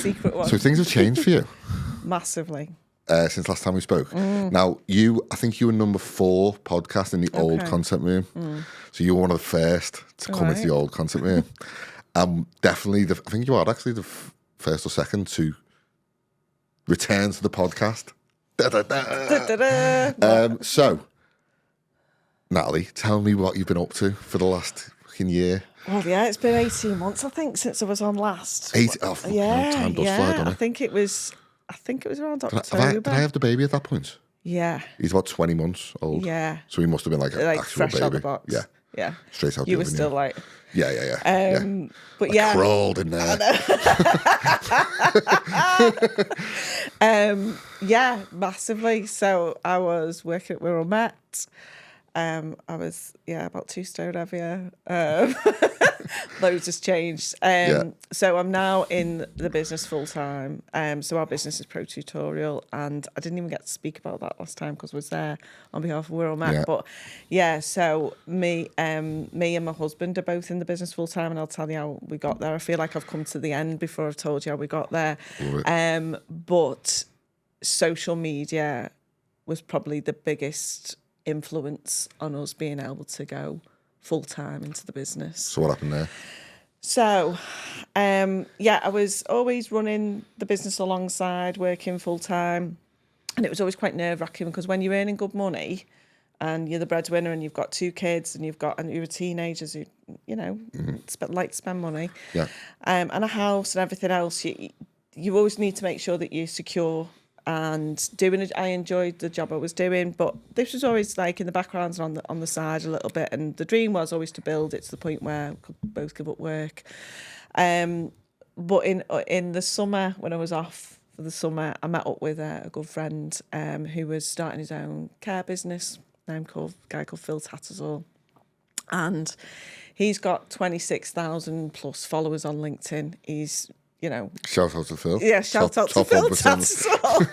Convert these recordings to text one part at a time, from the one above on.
secret one. So things have changed for you Massively. since last time we spoke. Now, I think you were number 4 podcast in the old content room. So you were one of the first to come into the old content room. Definitely, I think you are actually the first or second to return to the podcast. So, Natalie, tell me what you've been up to for the last fucking year. Well, yeah, it's been 18 months, I think, since I was on last. Time does fly, doesn't it? I think it was around October. Did I have the baby at that point? Yeah. He's about 20 months old. Yeah. So he must have been like an actual fresh baby. out the box. Yeah. Yeah. Straight out the You were oven, still like... Yeah. But I crawled in there. Yeah, massively. So I was working at Wirral Met. I was, about 2 stone heavier. Loads has changed. So I'm now in the business full time. So our business is Pro Tutorial, and I didn't even get to speak about that last time because I was there on behalf of Wirral Met. Yeah. But so me and my husband are both in the business full time, and I'll tell you how we got there. I feel like I've come to the end before I've told you how we got there. But social media was probably the biggest influence on us being able to go full time into the business. So what happened there? So, I was always running the business alongside working full time, and it was always quite nerve wracking because when you're earning good money and you're the breadwinner and you've got 2 kids and you're a teenager who like to spend money, and a house and everything else, you always need to make sure that you're secure. And I enjoyed the job I was doing, but this was always like in the background and on the side a little bit. And the dream was always to build it to the point where we could both give up work. But in the summer, when I was off for the summer, I met up with a good friend who was starting his own care business. A guy called Phil Tattersall, and he's got 26,000 plus followers on LinkedIn. He's Shout out to Phil. Yeah, shout out to Phil Tattersall.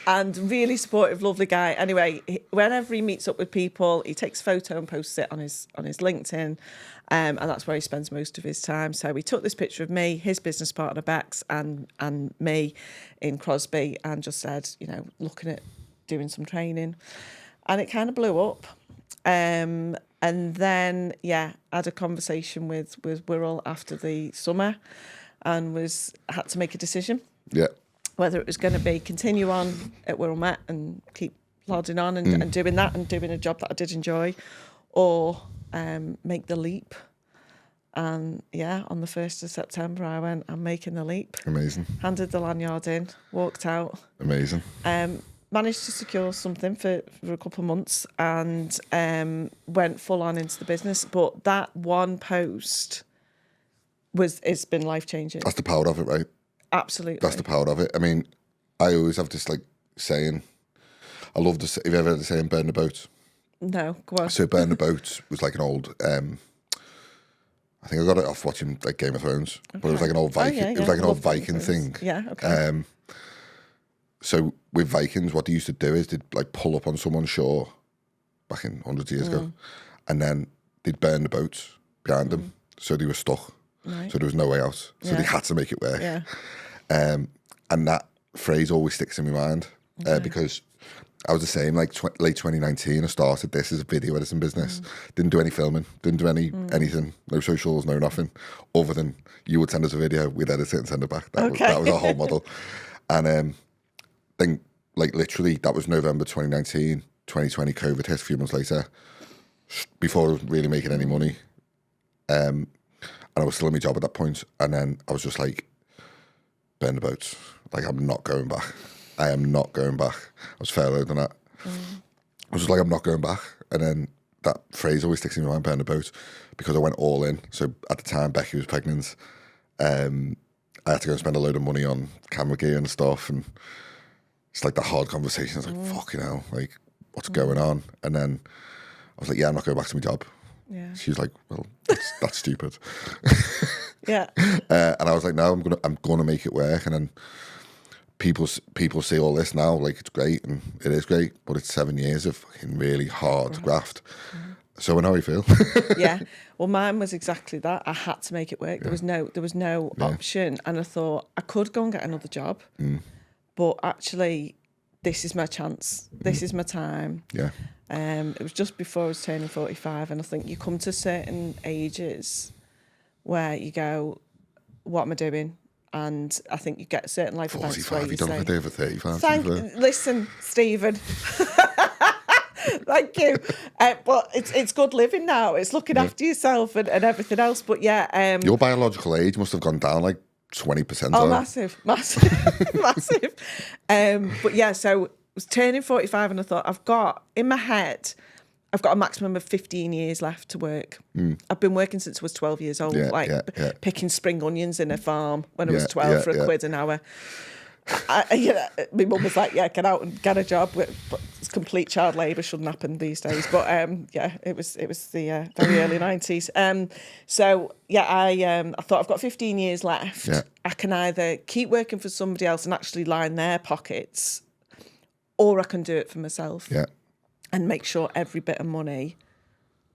And really supportive, lovely guy. Anyway, whenever he meets up with people, he takes a photo and posts it on his LinkedIn, and that's where he spends most of his time. So we took this picture of me, his business partner Bex, and me in Crosby, and just said, looking at doing some training, and it kind of blew up. And then had a conversation with Wirral after the summer. And had to make a decision. Yeah. Whether it was going to be continue on at Wirral Met and keep plodding on and doing that and doing a job that I did enjoy, or make the leap. And on the 1st of September, I went, I'm making the leap. Amazing. Handed the lanyard in, walked out. Amazing. Managed to secure something for a couple of months and went full on into the business. But that one post... it's been life-changing. That's the power of it, right? Absolutely. That's the power of it. I mean, I always have this saying, I love this, have you ever heard the saying, burn the boat? No, go on. So burn the boat was like an old, I think I got it off watching Game of Thrones, but it was like an old Viking, it was like an old Viking thing. Yeah, okay. So with Vikings, what they used to do is they'd pull up on someone's shore back in hundreds of years ago, and then they'd burn the boats behind them, so they were stuck. Right. So there was no way out. So they had to make it work. Yeah. And that phrase always sticks in my mind because I was the same. Late 2019, I started this as a video editing business. Didn't do any filming. Didn't do anything. No socials. No nothing. Other than you would send us a video, we'd edit it and send it back. That was our whole model. And then literally that was November 2019. 2020 COVID hit a few months later. Before really making any money. And I was still in my job at that point, and then I was just burn the boats. I'm not going back. I am not going back. I was fairer than that. I was just I'm not going back. And then that phrase always sticks in my mind, burn the boat, because I went all in. So at the time, Becky was pregnant. I had to go and spend a load of money on camera gear and stuff, and it's the hard conversation. I was fucking hell, what's going on? And then I was I'm not going back to my job. Yeah. She was like, well, that's stupid. Yeah. And I was like, no, I'm gonna make it work. And then people see all this now, it's great, and it is great, but it's 7 years of fucking really hard graft. So I know how you feel. Yeah. Well, mine was exactly that. I had to make it work. There was no option. And I thought I could go and get another job, but actually, this is my chance. This is my time. Yeah. It was just before I was turning 45, and I think you come to certain ages where you go, "What am I doing?" And I think you get certain life events where 45, you you don't say, have a day over 35. Listen, Stephen. Thank you. But it's good living now. It's looking after yourself and everything else. But yeah. Your biological age must have gone down like 20%. Oh, massive. Massive. But yeah, so I was turning 45 and I thought, I've got a maximum of 15 years left to work. I've been working since I was 12 years old, picking spring onions in a farm when I was 12 for £1 an hour. My mum was like, "Yeah, get out and get a job." But it's complete child labour, shouldn't happen these days. But it was the very early 90s. So yeah, I thought I've got 15 years left. Yeah. I can either keep working for somebody else and actually line their pockets, or I can do it for myself. Yeah. And make sure every bit of money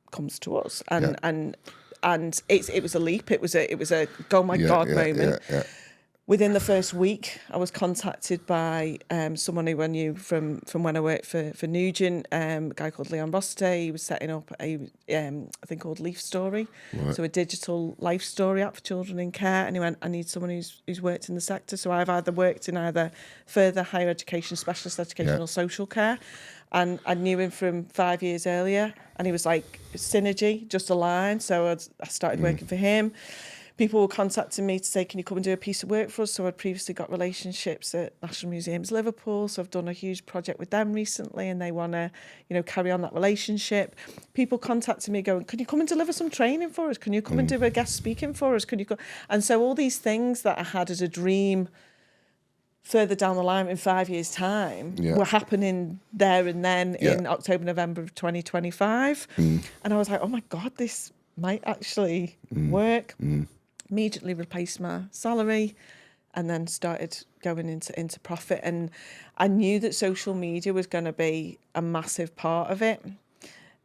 comes to us. And it was a leap. It was a oh my God moment. Yeah. Within the first week, I was contacted by someone who I knew from when I worked for Nugent, a guy called Leon Roster. He was setting up a thing called Leaf Story, so a digital life story app for children in care. And he went, "I need someone who's worked in the sector." So I've either worked in further higher education, specialist education, or social care. And I knew him from 5 years earlier, and he was like, synergy, just aligned. So I started working for him. People were contacting me to say, "Can you come and do a piece of work for us?" So I'd previously got relationships at National Museums Liverpool, so I've done a huge project with them recently, and they want to, carry on that relationship. People contacting me going, "Can you come and deliver some training for us? Can you come and do a guest speaking for us? Can you go?" And so all these things that I had as a dream further down the line in 5 years' time were happening there and then in October, November of 2025. And I was like, "Oh my God, this might actually work." Immediately replaced my salary and then started going into profit. And I knew that social media was going to be a massive part of it,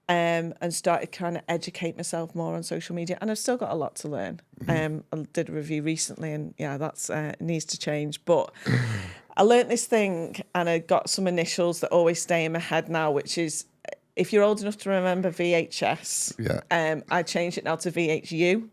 and started trying to educate myself more on social media. And I've still got a lot to learn. I did a review recently, and that's needs to change. But I learnt this thing, and I got some initials that always stay in my head now, which is, if you're old enough to remember VHS, I changed it now to VHU.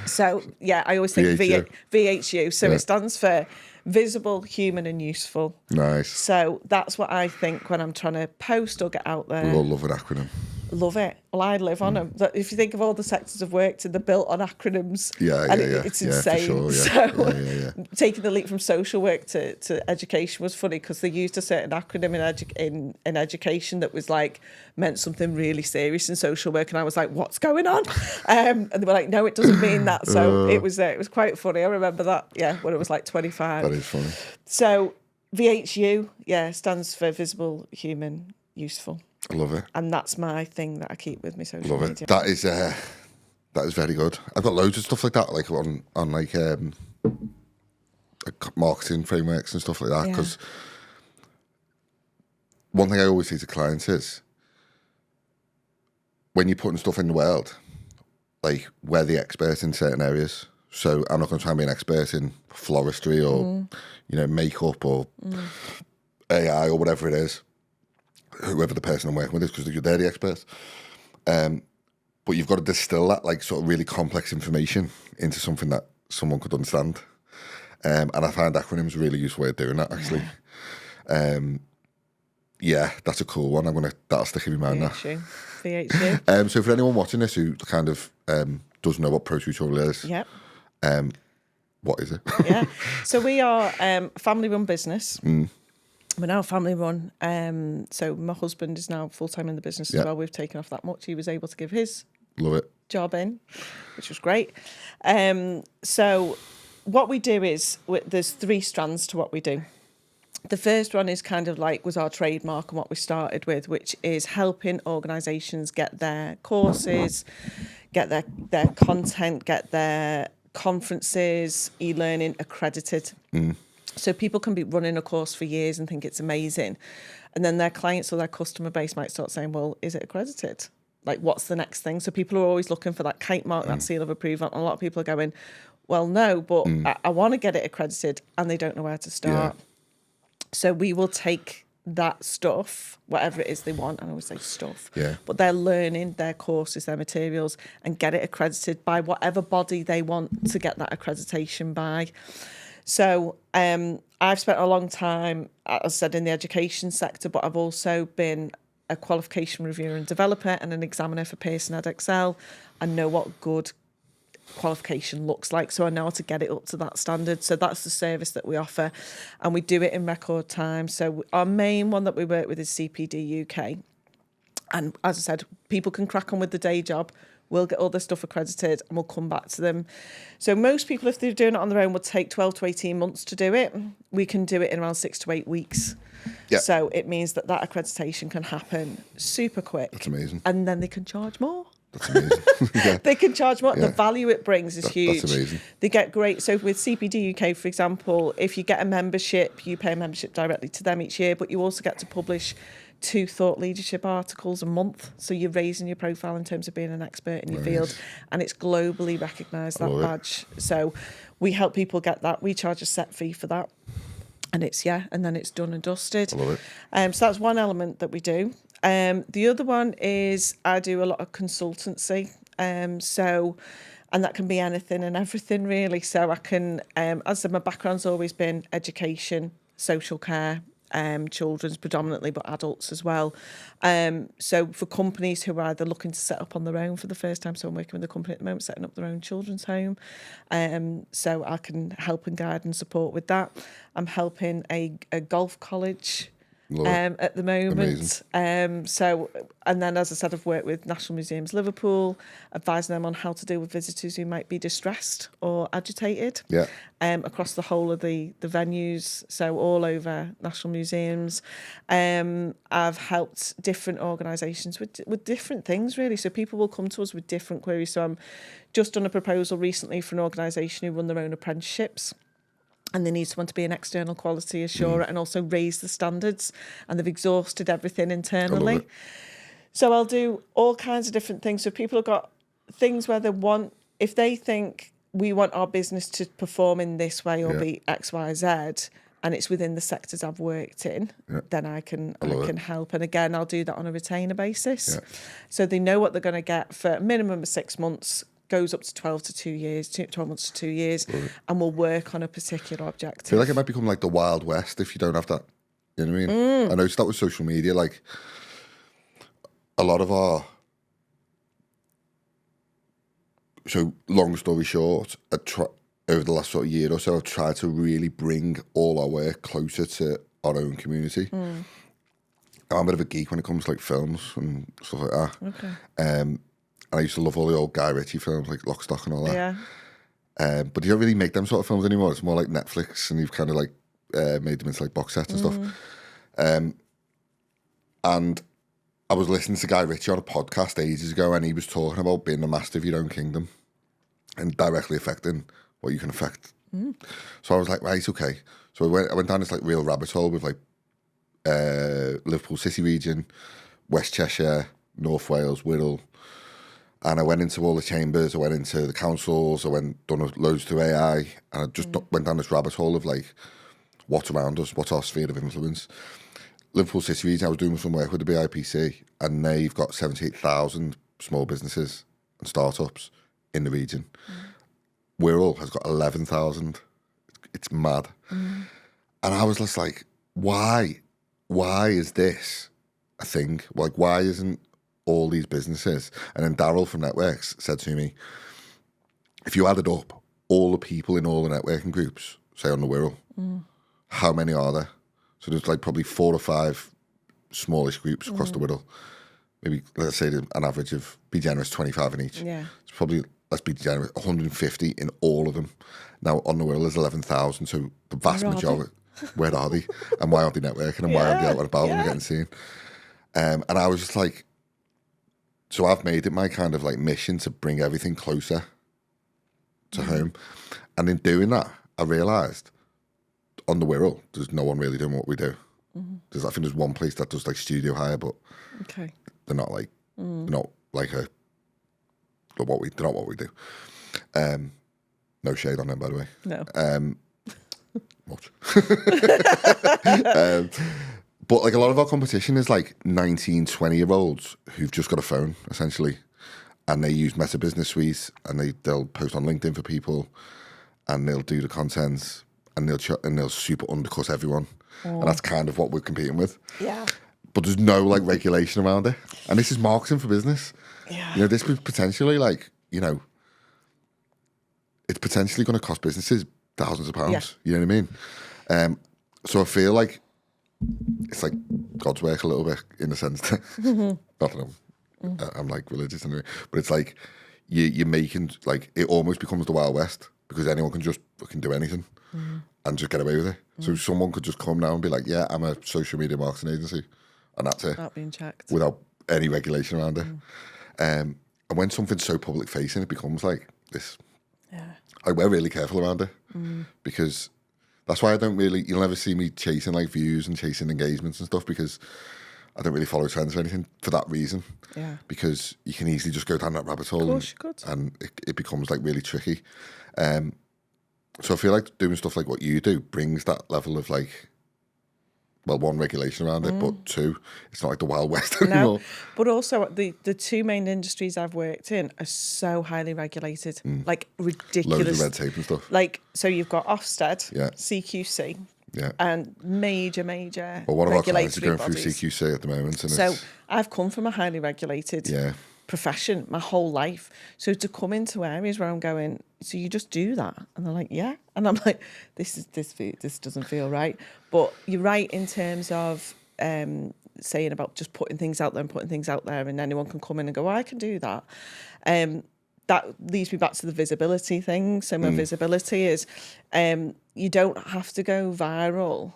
So, yeah, I always think VHU. So it stands for visible, human and useful. Nice. So that's what I think when I'm trying to post or get out there. We all love an acronym. Love it. Well, I live on them. If you think of all the sectors I've worked in, they're built on acronyms. It's insane. For sure, so taking the leap from social work to education was funny, because they used a certain acronym in education that was like meant something really serious in social work, and I was like, "What's going on?" And they were like, "No, it doesn't mean that." So it was quite funny. I remember that. When it was like 25. That is funny. So VHU, stands for visible, human, useful. I love it. And that's my thing that I keep with me social media. Love it. That is very good. I've got loads of stuff like that, like on like marketing frameworks and stuff like that. Because one thing I always say to clients is, when you're putting stuff in the world, like, we're the expert in certain areas. So I'm not going to try and be an expert in floristry or makeup or AI or whatever it is. Whoever the person I'm working with is, because they're the experts. But you've got to distill that, like, sort of really complex information into something that someone could understand. And I find acronyms a really useful way of doing that, actually. That's a cool one. That'll stick in my mind now. VHU. So for anyone watching this who kind of doesn't know what Pro Tutorial is, what is it? So we are a family-run business. We're now family run. So my husband is now full-time in the business as well. We've taken off that much. He was able to give his job in, which was great. So what we do is, there's 3 strands to what we do. The first one is kind of like was our trademark and what we started with, which is helping organisations get their courses, get their content, get their conferences, e-learning accredited. So people can be running a course for years and think it's amazing. And then their clients or their customer base might start saying, "Well, is it accredited?" like, what's the next thing? So people are always looking for that kite mark, that seal of approval. And a lot of people are going, well, no, but I want to get it accredited, and they don't know where to start. So we will take that stuff, whatever it is they want, and I always say stuff, but they're learning, their courses, their materials, and get it accredited by whatever body they want to get that accreditation by. So I've spent a long time, as I said, in the education sector, but I've also been a qualification reviewer and developer and an examiner for Pearson EdXL. I know what good qualification looks like, so I know how to get it up to that standard. So that's the service that we offer, and we do it in record time. So our main one that we work with is CPD UK, and as I said, people can crack on with the day job. We'll get all this stuff accredited and we'll come back to them. So most people, if they're doing it on their own, would take 12 to 18 months to do it. We can do it in around 6 to 8 weeks. So it means that accreditation can happen super quick. That's amazing. And then they can charge more. That's amazing. They can charge more. The value it brings is huge. That's amazing. They get great. So with CPD UK, for example, if you get a membership, you pay a membership directly to them each year, but you also get to publish 2 thought leadership articles a month. So you're raising your profile in terms of being an expert in your field, and it's globally recognised, that badge. So we help people get that. We charge a set fee for that. And it's, and then it's done and dusted. I love it. So that's one element that we do. The other one is I do a lot of consultancy. And that can be anything and everything, really. So I can, as I said, my background's always been education, social care, children's predominantly, but adults as well. So for companies who are either looking to set up on their own for the first time, so I'm working with a company at the moment setting up their own children's home. So I can help and guide and support with that. I'm helping a golf college at the moment. And then, as I said, I've worked with National Museums Liverpool, advising them on how to deal with visitors who might be distressed or agitated across the whole of the venues, so all over National Museums. I've helped different organisations with different things, really. So people will come to us with different queries. So I'm just done a proposal recently for an organisation who run their own apprenticeships, and they need someone to be an external quality assurer and also raise the standards, and they've exhausted everything internally. So I'll do all kinds of different things. So people have got things where they want, if they think we want our business to perform in this way or be X, Y, Z, and it's within the sectors I've worked in, then I can help. And again, I'll do that on a retainer basis. So they know what they're going to get for a minimum of 6 months, goes up to 12 to 2 years, 12 months to 2 years, and we'll work on a particular objective. I feel like it might become like the Wild West if you don't have that. You know what I mean? I noticed that with social media, like a lot of our... So long story short, over the last sort of year or so, I've tried to really bring all our work closer to our own community. I'm a bit of a geek when it comes to like films and stuff like that. And I used to love all the old Guy Ritchie films, like Lock, Stock and all that. But you don't really make them sort of films anymore. It's more like Netflix, and you've kind of like made them into like box sets and stuff. And I was listening to Guy Ritchie on a podcast ages ago, and he was talking about being the master of your own kingdom and directly affecting what you can affect. So I was like, right, okay. So I went down this like real rabbit hole with like Liverpool City region, West Cheshire, North Wales, Wirral. And I went into all the chambers, I went into the councils, done loads through AI, and I just went down this rabbit hole of like what's around us, what's our sphere of influence. Liverpool City region, I was doing some work with the BIPC, and they've got 78,000 small businesses and startups in the region. Wirral has got 11,000. It's mad. And I was just like, why is this a thing? Like, why isn't all these businesses? And then Daryl from Networks said to me, if you added up all the people in all the networking groups, say on the Wirral, how many are there? So there's like probably 4 or 5 smallish groups across the Wirral. Maybe, let's say an average of, be generous, 25 in each. It's probably, let's be generous, 150 in all of them. Now on the Wirral there's 11,000, so the vast majority, where are they? And why aren't they networking? And why aren't they out and about and getting seen? And I was just like, so I've made it my kind of like mission to bring everything closer to home. And in doing that, I realised on the Wirral, there's no one really doing what we do. I think there's one place that does like studio hire, but they're not like, they're not like a what we not what we do. No shade on them, by the way. No. Much. But like a lot of our competition is like 19, 20-year-olds who've just got a phone, essentially. And they use Meta Business Suite, and they'll post on LinkedIn for people, and they'll do the content, and they'll super undercut everyone. And that's kind of what we're competing with. Yeah. But there's no like regulation around it. And this is marketing for business. Yeah. You know, this could potentially like, you know, it's potentially going to cost businesses thousands of pounds. Yeah. You know what I mean? So I feel like it's like God's work a little bit in the sense that, not that I'm like religious anyway, but it's like you're making, like, it almost becomes the Wild West because anyone can just fucking do anything and just get away with it. So someone could just come now and be like, yeah, I'm a social media marketing agency, and that's it. Not being checked. Without any regulation around it. And when something's so public facing, it becomes like this. Yeah. Like, we're really careful around it because that's why you'll never see me chasing like views and chasing engagements and stuff, because I don't really follow trends or anything for that reason. Yeah. Because you can easily just go down that rabbit hole. Of course you could. And it becomes like really tricky. So I feel like doing stuff like what you do brings that level of like, well, one, regulation around it, but two, it's not like the Wild West anymore. No, but also the two main industries I've worked in are so highly regulated, like ridiculous. Loads of red tape and stuff. Like, so you've got Ofsted, Yeah. CQC, Yeah. and major Well, one of our clients is regulatory going through bodies. CQC at the moment. And So I've come from a highly regulated yeah. profession my whole life. So to come into areas where I'm going, so you just do that, and they're like, yeah, and I'm like, this doesn't feel right. But you're right in terms of saying about just putting things out there, and anyone can come in and go, I can do that. That leads me back to the visibility thing. So my visibility is you don't have to go viral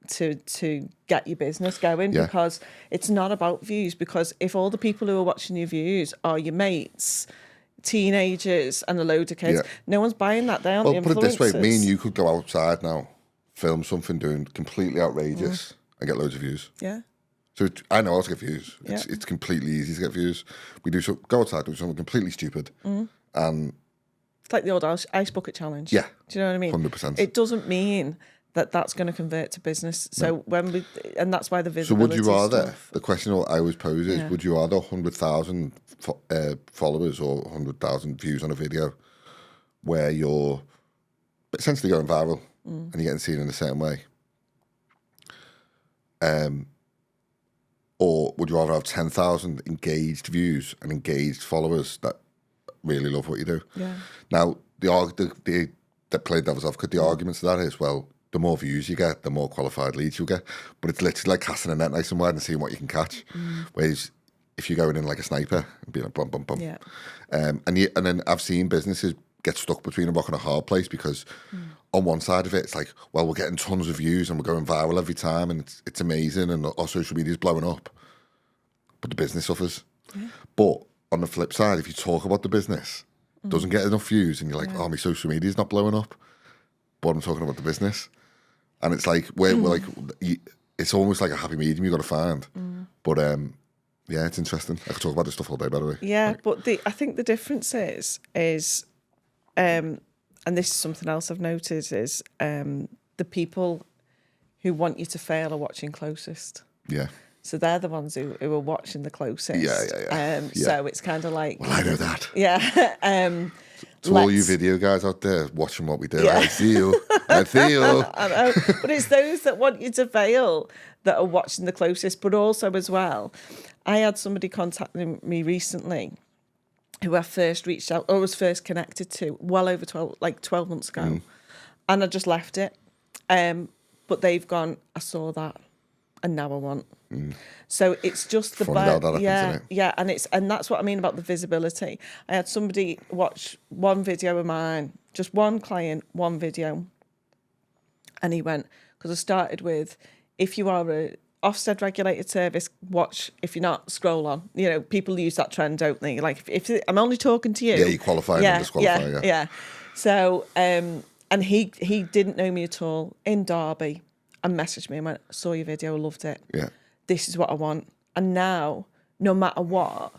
to get your business going, because it's not about views. Because if all the people who are watching your views are your mates, teenagers, and a load of kids, no one's buying that. They aren't the influencers. Put it this way, me and you could go outside now, film something doing completely outrageous and get loads of views. Yeah. So I know how to get views. Yeah. It's completely easy to get views. We go outside, do something completely stupid, and It's like the old ice bucket challenge. Yeah. Do you know what I mean? 100%. It doesn't mean that that's going to convert to business. So and that's why the visibility. So would you rather, stuff, the question I always pose is, would you rather 100,000 followers or 100,000 views on a video where you're essentially going viral and you're getting seen in a certain way? Or would you rather have 10,000 engaged views and engaged followers that really love what you do? Yeah. Now, the play devil's advocate, the argument to that is, well, the more views you get, the more qualified leads you'll get. But it's literally like casting a net nice and wide and seeing what you can catch. Whereas if you're going in like a sniper and being like, bum, bum, bum. Yeah. And then I've seen businesses get stuck between a rock and a hard place, because on one side of it, it's like, well, we're getting tons of views and we're going viral every time and it's amazing and our social media is blowing up. But the business suffers. Yeah. But on the flip side, if you talk about the business, doesn't get enough views, and you're like, oh, my social media is not blowing up, but I'm talking about the business. And it's like, we're like, it's almost like a happy medium you've got to find. But yeah, it's interesting. I could talk about this stuff all day, by the way. Yeah, but I think the difference is and this is something else I've noticed, is the people who want you to fail are watching closest. Yeah. So they're the ones who are watching the closest. Yeah. So it's kind of like... Well, I know that. Yeah. To all you video guys out there watching what we do, Yeah. I see you. I see you. I know. But it's those that want you to fail that are watching the closest. But also as well, I had somebody contacting me recently who I first reached out or was first connected to well over 12 months ago. And I just left it. But they've gone, I saw that and now I want. So it's just the Funny how that happens, isn't it? Yeah, and that's what I mean about the visibility. I had somebody watch one video of mine, just one client, one video, and he went, because I started with, if you are a Ofsted regulated service, watch. If you're not, scroll on. You know, people use that trend, don't they? Like, if I'm only talking to you. Yeah, you qualify and disqualify. Yeah. So, and he didn't know me at all in Derby, and messaged me and went, saw your video, loved it. Yeah. This is what I want. And now, no matter what,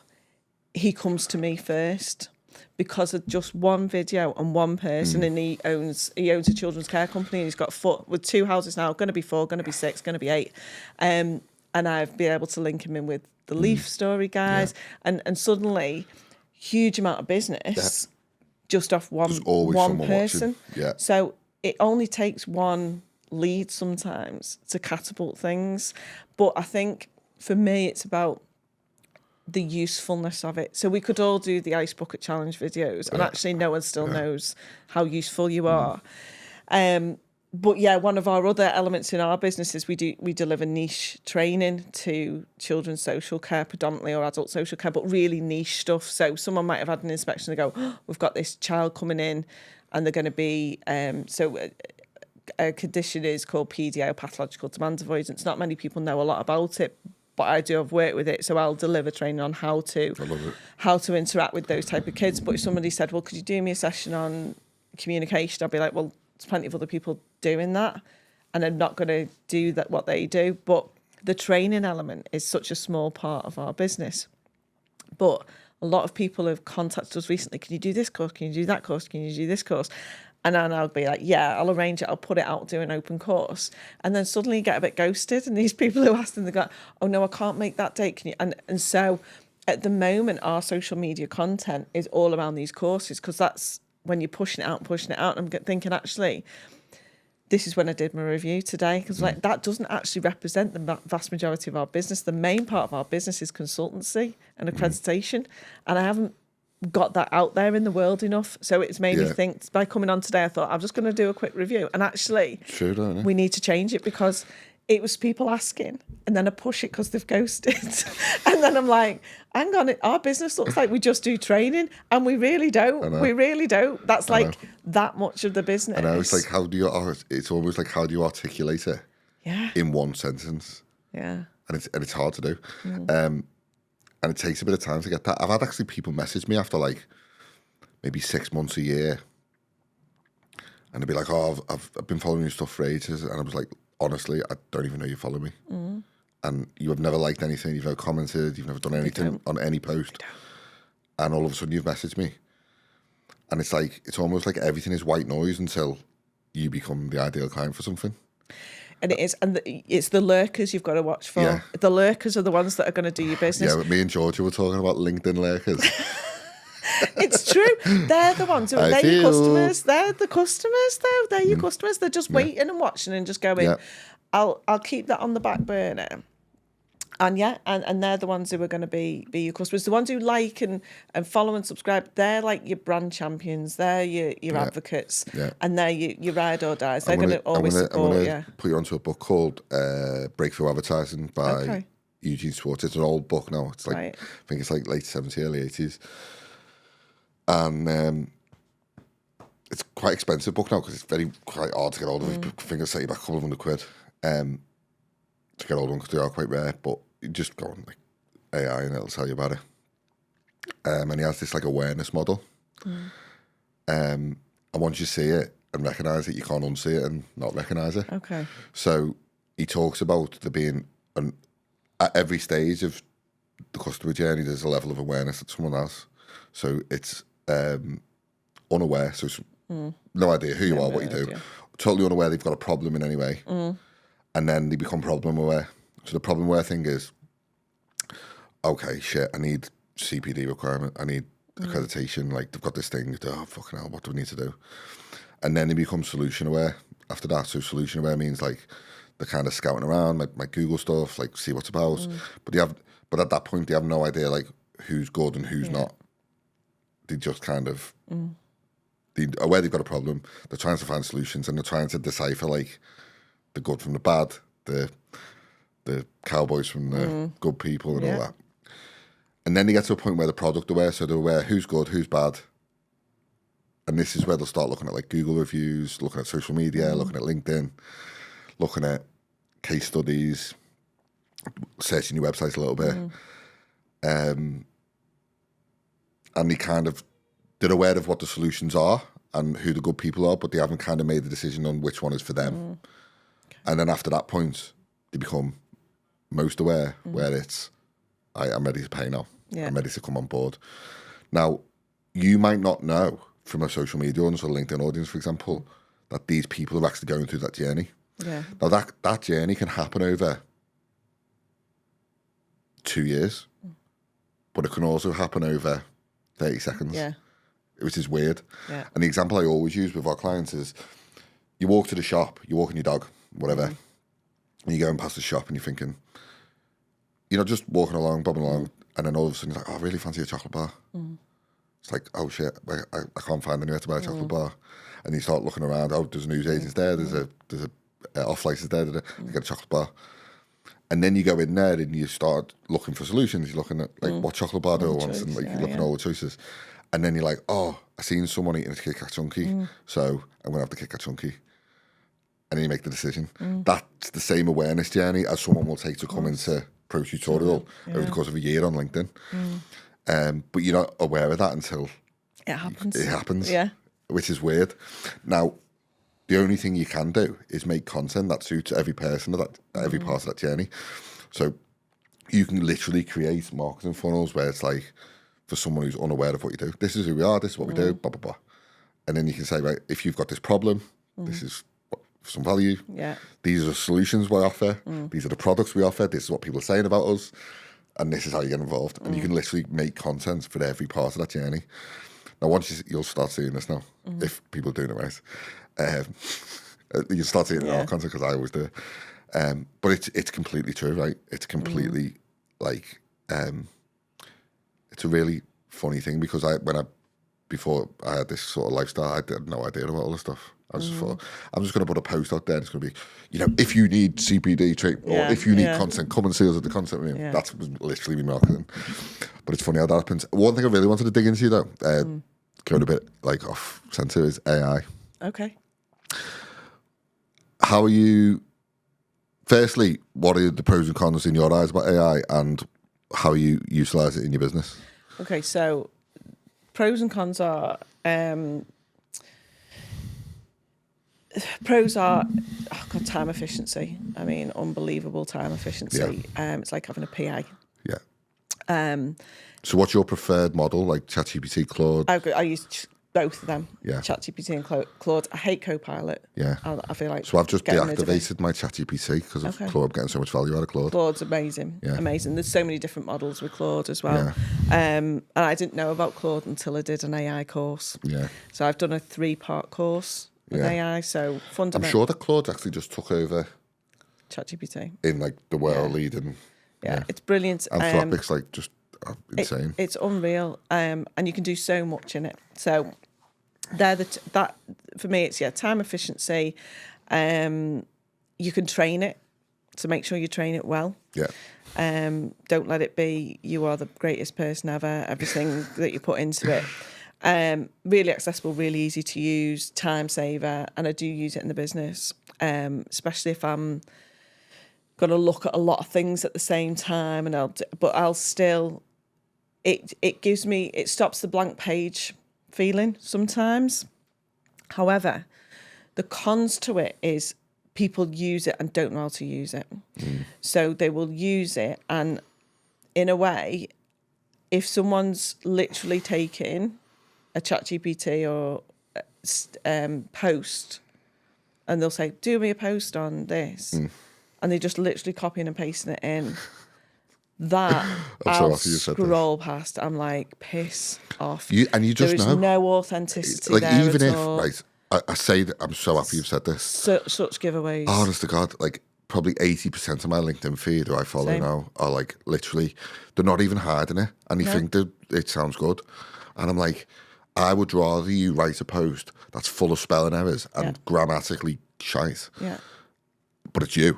he comes to me first because of just one video and one person, and he owns a children's care company, and he's got with 2 houses now, going to be 4, going to be 6, going to be 8, and I've been able to link him in with the Leaf Story guys, and suddenly huge amount of business just off one person. Yeah. So it only takes one lead sometimes to catapult things, but I think for me it's about the usefulness of it. So we could all do the ice bucket challenge videos, and actually no one still knows how useful you are. But yeah, one of our other elements in our business is we deliver niche training to children's social care predominantly, or adult social care, but really niche stuff. So someone might have had an inspection and go, oh, we've got this child coming in and they're going to be, a condition is called PDA, or pathological demand avoidance. Not many people know a lot about it, but I do have worked with it. So I'll deliver training on how to interact with those type of kids. But if somebody said, well, could you do me a session on communication? I'd be like, well, there's plenty of other people doing that, and I'm not going to do that what they do. But the training element is such a small part of our business. But a lot of people have contacted us recently. Can you do this course? Can you do that course? Can you do this course? And then I'll be like, yeah, I'll arrange it. I'll put it out, do an open course. And then suddenly you get a bit ghosted. And these people who ask them, they go, oh, no, I can't make that date. Can you? And so at the moment, our social media content is all around these courses, because that's when you're pushing it out. I'm thinking, actually, this is when I did my review today, because like that doesn't actually represent the vast majority of our business. The main part of our business is consultancy and accreditation. And I haven't got that out there in the world enough. So it's made me think, by coming on today, I thought I'm just going to do a quick review. And actually, we need to change it, because it was people asking, and then I push it because they've ghosted. And then I'm like, hang on, our business looks like we just do training, and we really don't. We really don't. That's like that much of the business. And I was like, it's almost like, how do you articulate it in one sentence? Yeah. And it's hard to do. And it takes a bit of time to get that. I've had actually people message me after like maybe 6 months, a year, and they'd be like, oh, I've been following your stuff for ages. And I was like, honestly, I don't even know you follow me. And you have never liked anything, you've never commented, you've never done anything on any post. And all of a sudden you've messaged me. And it's like, it's almost like everything is white noise until you become the ideal client for something. And it is, and it's the lurkers you've got to watch for. Yeah. The lurkers are the ones that are going to do your business. Yeah, but me and Georgia were talking about LinkedIn lurkers. It's true. They're the ones who they're your customers. They're the customers, though. They're your customers. They're just waiting and watching and just going, I'll keep that on the back burner. And and they're the ones who are going to be your customers. The ones who like and follow and subscribe, they're like your brand champions. They're your advocates. Yeah. And they're your ride or dies. They're going to always support you. I'm going to put you onto a book called Breakthrough Advertising by Eugene Schwartz. It's an old book now. It's like, I think it's like late 70s, early 80s. And it's quite expensive book now, because it's quite hard to get hold of. I think I say back a couple of £100 to get hold of them, because they are quite rare. But you just go on like AI and it'll tell you about it. And he has this like awareness model. And once you see it and recognise it, you can't unsee it and not recognise it. Okay. So he talks about there being at every stage of the customer journey, there's a level of awareness that someone has. So it's unaware, so it's no idea who you are, what you do. Totally unaware they've got a problem in any way. And then they become problem aware. So the problem aware thing is, okay, shit, I need CPD requirement, I need accreditation, like they've got this thing, oh fucking hell, what do we need to do? And then they become solution aware after that. So solution aware means like they're kind of scouting around, like Google stuff, like see what's about. But at that point they have no idea like who's good and who's not. They just kind of they're aware they've got a problem, they're trying to find solutions, and they're trying to decipher like the good from the bad, the cowboys from the good people and all that. And then they get to a point where they're product aware, so they're aware who's good, who's bad. And this is where they'll start looking at like Google reviews, looking at social media, looking at LinkedIn, looking at case studies, searching your website a little bit. And they're aware of what the solutions are and who the good people are, but they haven't kind of made the decision on which one is for them. And then after that point, they become most aware, where it's, I'm ready to pay now. Yeah. I'm ready to come on board. Now, you might not know from a social media audience or LinkedIn audience, for example, that these people are actually going through that journey. Yeah. Now, that journey can happen over 2 years, but it can also happen over 30 seconds, Yeah. which is weird. Yeah. And the example I always use with our clients is you walk to the shop, you're walking your dog, whatever, and you're going past the shop and you're thinking, you know, just walking along, bobbing along, and then all of a sudden you're like, oh, I really fancy a chocolate bar. It's like, oh shit, I can't find anywhere to buy a chocolate bar. And you start looking around, oh, there's a newsagents there, there's a off-license there, you get a chocolate bar. And then you go in there and you start looking for solutions. You're looking at, like, what chocolate bar do I want? And, like, you're looking at all the choices. And then you're like, oh, I seen someone eating a Kit Kat Chunky, so I'm going to have the Kit Kat Chunky. And then you make the decision. That's the same awareness journey as someone will take to come into Pro Tutorial over the course of a year on LinkedIn. But you're not aware of that until It happens. it happens. Yeah. Which is weird. Now, the only thing you can do is make content that suits every person, every part of that journey. So you can literally create marketing funnels where it's like, for someone who's unaware of what you do, this is who we are, this is what we do, blah, blah, blah. And then you can say, right, if you've got this problem, this is some value. Yeah. These are the solutions we offer. These are the products we offer. This is what people are saying about us. And this is how you get involved. And you can literally make content for every part of that journey. Now, once you'll start seeing this now, if people are doing it right. You'll start seeing it in our content, because I always do. But it's completely true, right? It's completely like, it's a really funny thing, because before I had this sort of lifestyle, I had no idea about all this stuff. I just thought, I'm just going to put a post out there and it's going to be, you know, if you need CPD treatment or if you need content, come and see us at the content room. Yeah. That's literally me marketing. But it's funny how that happens. One thing I really wanted to dig into, though, going a bit like off centre, is AI. Okay. How are you, firstly, what are the pros and cons in your eyes about AI, and how you utilise it in your business? Okay, so pros and cons are, pros are, time efficiency. I mean, unbelievable time efficiency. Yeah. It's like having a PA. Yeah. So what's your preferred model, like ChatGPT, Claude? I use both of them, Yeah. ChatGPT and Claude. I hate Copilot. Yeah. I feel like. So I've just getting rid of it. deactivated my ChatGPT because of Claude. I'm getting so much value out of Claude. Claude's amazing. Yeah. Amazing. There's so many different models with Claude as well. And I didn't know about Claude until I did an AI course. Yeah. So I've done a 3-part course with AI. So I'm fundamental. sure that Claude actually just took over ChatGPT. in like the world leading. Yeah, it's brilliant. Anthropic's like just insane. It's unreal. And you can do so much in it. So they're that for me, it's time efficiency. You can train it, so make sure you train it well. Yeah. Don't let it be you are the greatest person ever. Everything that you put into it. Really accessible, really easy to use, time saver, and I do use it in the business, especially if I'm got to look at a lot of things at the same time, and I'll still. It stops the blank page feeling sometimes. However, the cons to it is people use it and don't know how to use it. So they will use it, and in a way, if someone's literally taking a ChatGPT or post, and they'll say, do me a post on this, and they just literally copying and pasting it in, that I'll scroll past. I'm like, piss off. And you just there is know. no authenticity like, there even at if, all. right, I say that I'm so happy you've said this. Such giveaways. Honest to God, like probably 80% of my LinkedIn feed who I follow now are like literally, they're not even hiding it, and they think that it sounds good. And I'm like, I would rather you write a post that's full of spelling errors and grammatically shite, but it's you,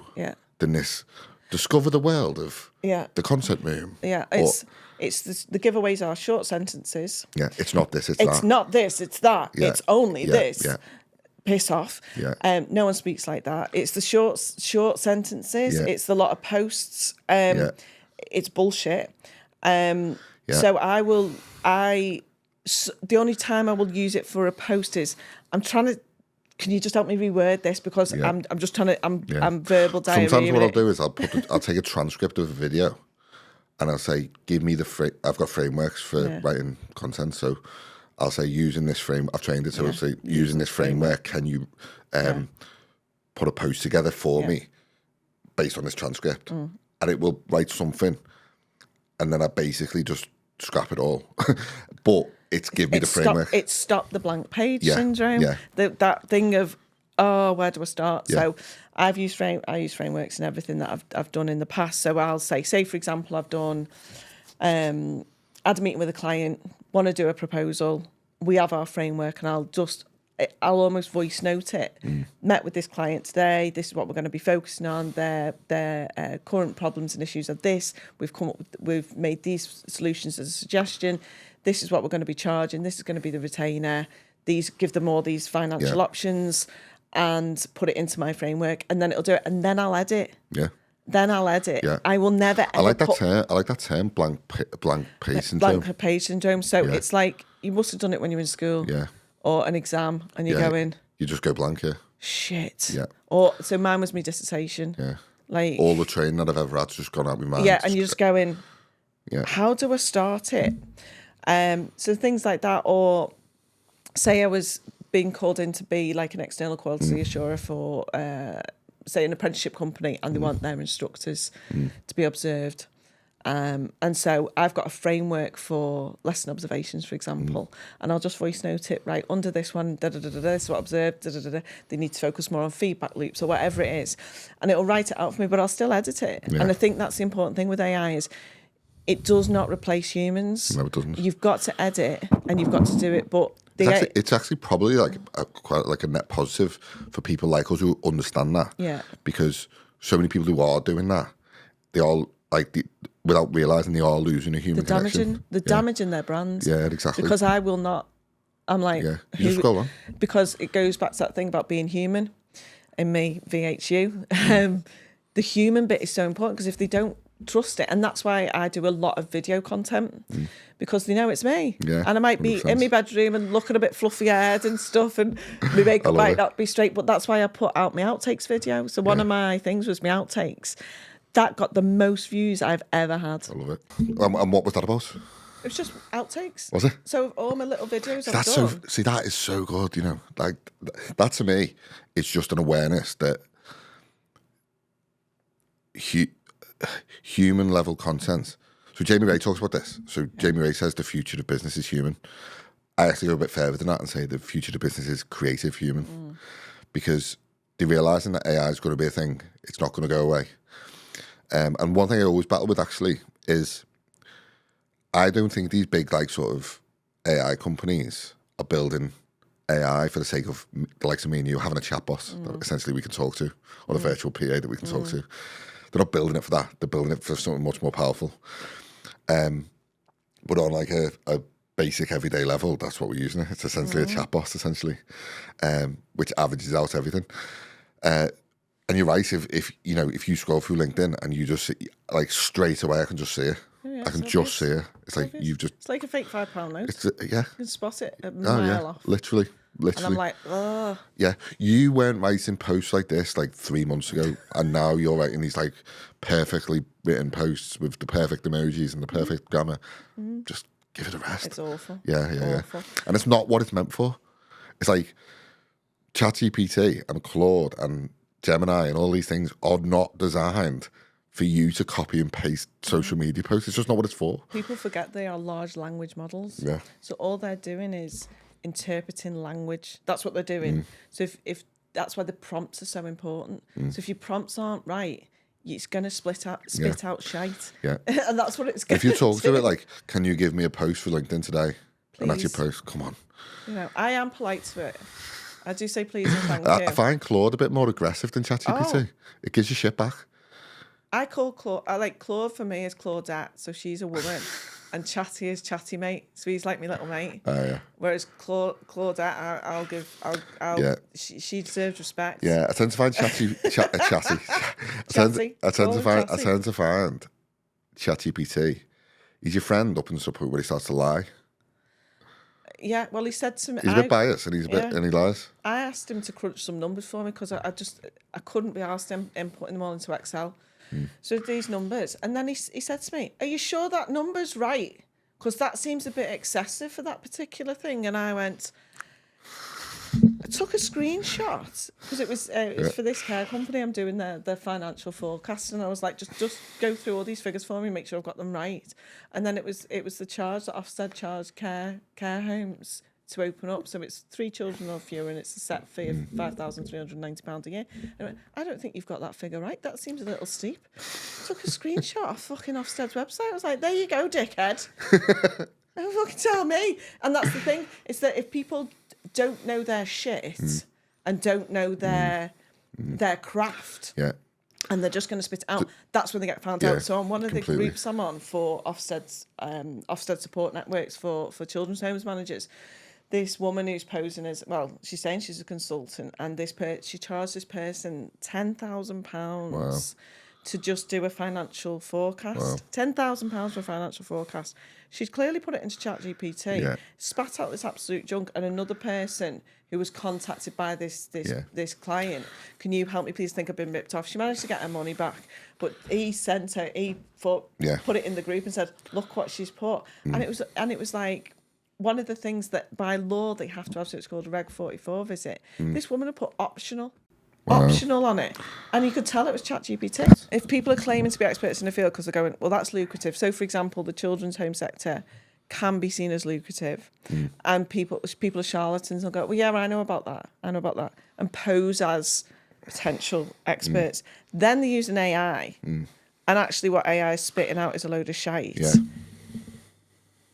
than this. Discover the world of the content room. Yeah, it's the giveaways are short sentences. Yeah, it's not this, it's It's that. not this, it's that. Yeah. It's only this. Yeah. Piss off. Yeah. No one speaks like that. It's the short sentences. Yeah. It's the lot of posts. It's bullshit. So the only time I will use it for a post is I'm trying to. Can you just help me reword this, because I'm just trying to I'm verbal diarrhea. Sometimes what I'll do is I'll take a transcript of a video and I'll say, give me I've got frameworks for writing content, so I'll say, using this frame, I've trained it, so I'll say, using this framework, can you put a post together for me based on this transcript? And it will write something, and then I basically just scrap it all. But it's give me the framework. It's stop the blank page syndrome. Yeah. That thing of, where do I start? So I use frameworks and everything that I've done in the past. So I'll say for example, I've done had a meeting with a client, want to do a proposal. We have our framework, and I'll almost voice note it. Met with this client today. This is what we're going to be focusing on. Their current problems and issues are this. We've made these solutions as a suggestion. This is what we're going to be charging. This is going to be the retainer. Give them all these financial options, and put it into my framework, and then it'll do it, and then I'll edit. Yeah. Then I'll edit. Yeah. I will never ever I like that term, blank page syndrome. Blank page syndrome. So it's like you must have done it when you were in school. Yeah. Or an exam, and you go in. You just go blank, Shit. Yeah. Or so mine was my dissertation. Yeah. Like all the training that I've ever had's just gone out my mind. Yeah, and you just go in. Yeah. How do I start it? So things like that, or say I was being called in to be like an external quality assurer for say an apprenticeship company, and they want their instructors to be observed. And so I've got a framework for lesson observations, for example, and I'll just voice note it, right, under this one, this is what I observed, they need to focus more on feedback loops or whatever it is. And it'll write it out for me, but I'll still edit it. Yeah. And I think that's the important thing with AI is it does not replace humans. No, it doesn't. You've got to edit and you've got to do it, but... It's actually probably like quite like a net positive for people like us who understand that. Yeah. Because so many people who are doing that, they all without realising they are losing a human connection. Damaging their brand. Yeah, exactly. Because I will not... I'm like... Yeah, you just go on. Because it goes back to that thing about being human in me, VHU. The human bit is so important, because if they don't trust it, and that's why I do a lot of video content, because they know it's me. Yeah, and I might be in my bedroom and looking a bit fluffy haired and stuff, and my makeup might not be straight, but that's why I put out my outtakes video. So one of my things was my outtakes. That got the most views I've ever had. I love it. And what was that about? It was just outtakes. Was it? So all my little videos I've done. See, that is so good, you know. Like, that to me, it's just an awareness that human level content. So Jamie Ray talks about this. So Jamie Ray says the future of business is human. I actually go a bit further than that and say the future of business is creative human. Because they're realising that AI is going to be a thing. It's not going to go away. And one thing I always battle with actually is I don't think these big like sort of AI companies are building AI for the sake of the likes of me and you having a chatbot that essentially we can talk to, or a virtual PA that we can talk to. They're not building it for that. They're building it for something much more powerful. But on like a basic everyday level, that's what we're using it. It's essentially a chatbot, essentially, which averages out everything. And you're right. If you scroll through LinkedIn and you just see, like straight away, I can just see it. Yeah, I can just see it. It's like you've just. It's like a fake £5 note. Yeah. You can spot it a mile off. Literally. And I'm like, oh. Yeah, you weren't writing posts like this like 3 months ago, and now you're writing these like perfectly written posts with the perfect emojis and the perfect grammar. Just give it a rest. It's awful. Yeah. And it's not what it's meant for. It's like ChatGPT and Claude and Gemini and all these things are not designed for you to copy and paste social media posts. It's just not what it's for. People forget they are large language models. Yeah. So all they're doing is interpreting language. That's what they're doing. So if that's why the prompts are so important. So if your prompts aren't right, it's going to spit out shite. Yeah. And that's what it's going to do. If you talk to it like, can you give me a post for LinkedIn today? Please. And that's your post. Come on. You know, I am polite to it. I do say please and thank you. I find Claude a bit more aggressive than ChatGPT. It gives you shit back. I like Claude for me is Claudette, so she's a woman. And Chatty is Chatty mate, so he's like my little mate. Oh yeah. Whereas Claudette, I'll give. Yeah. She deserves respect. Yeah, I tend to find Chatty. I tend to find ChatGPT. He's your friend up until the point where he starts to lie. Yeah, well, he said to me, he's a bit biased, and and he lies. I asked him to crunch some numbers for me because I couldn't be asked inputting them all into Excel. So these numbers. And then he said to me, are you sure that number's right? Because that seems a bit excessive for that particular thing. And I went, I took a screenshot because it was for this care company. I'm doing their financial forecast, and I was like, just go through all these figures for me, make sure I've got them right. And then it was the charge that Ofsted charged care homes to open up. So it's 3 children or fewer, and it's a set fee of £5,390 a year. And I went, I don't think you've got that figure right. That seems a little steep. Took a screenshot off fucking Ofsted's website. I was like, there you go, dickhead. Don't fucking tell me. And that's the thing, is that if people don't know their shit and don't know their craft, and they're just going to spit it out, that's when they get found out. So on one of the groups I'm on for Ofsted support networks for children's homes managers, this woman who's posing as, well, she's saying she's a consultant, and she charged this person £10,000 to just do a financial forecast. Wow. £10,000 for a financial forecast. She'd clearly put it into ChatGPT, spat out this absolute junk, and another person who was contacted by this client, can you help me please, think I've been ripped off? She managed to get her money back, but he put it in the group and said, look what she's put. And it was like, one of the things that by law they have to have, so it's called a Reg 44 visit. This woman had put optional on it, and you could tell it was ChatGPT. If people are claiming to be experts in the field because they're going, well, that's lucrative. So, for example, the children's home sector can be seen as lucrative, and people are charlatans and go, well, yeah, I know about that, and pose as potential experts. Then they use an AI, and actually what AI is spitting out is a load of shite.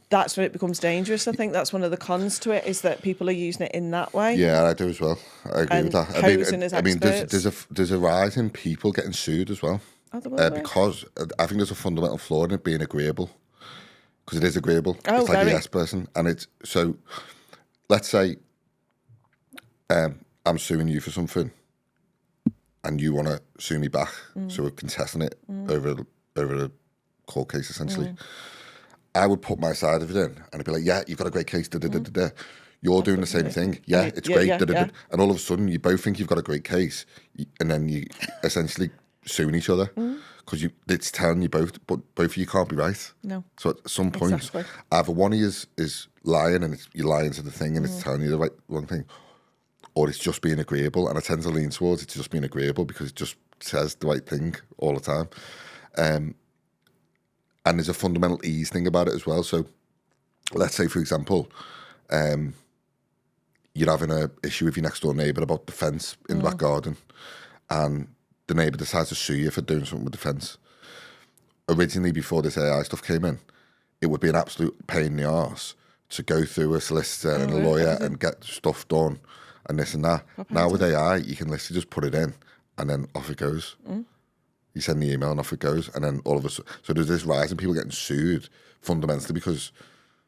That's when it becomes dangerous. I think that's one of the cons to it, is that people are using it in that way. Yeah, I do as well. I agree with that. There's a rise in people getting sued as well. Because I think there's a fundamental flaw in it being agreeable. Because it is agreeable. It's like a yes person. And it's, so, let's say I'm suing you for something and you want to sue me back. So we're contesting it over a court case, essentially. I would put my side of it in, and I'd be like, yeah, you've got a great case, You're doing the same thing. Yeah, it's great. And all of a sudden, you both think you've got a great case, and then you essentially suing each other because it's telling you both, but both of you can't be right. No. So at some point, either one of you is lying, and you're lying to the thing, and it's telling you the wrong thing, or it's just being agreeable. And I tend to lean towards it's just being agreeable because it just says the right thing all the time. And there's a fundamental ease thing about it as well. So let's say, for example, you're having an issue with your next door neighbour about the fence in the back garden, and the neighbour decides to sue you for doing something with the fence. Originally, before this AI stuff came in, it would be an absolute pain in the arse to go through a solicitor and a lawyer and get stuff done and this and that. Now with AI, you can literally just put it in and then off it goes. You send the email and off it goes, and then all of a sudden, so there's this rise in people getting sued fundamentally because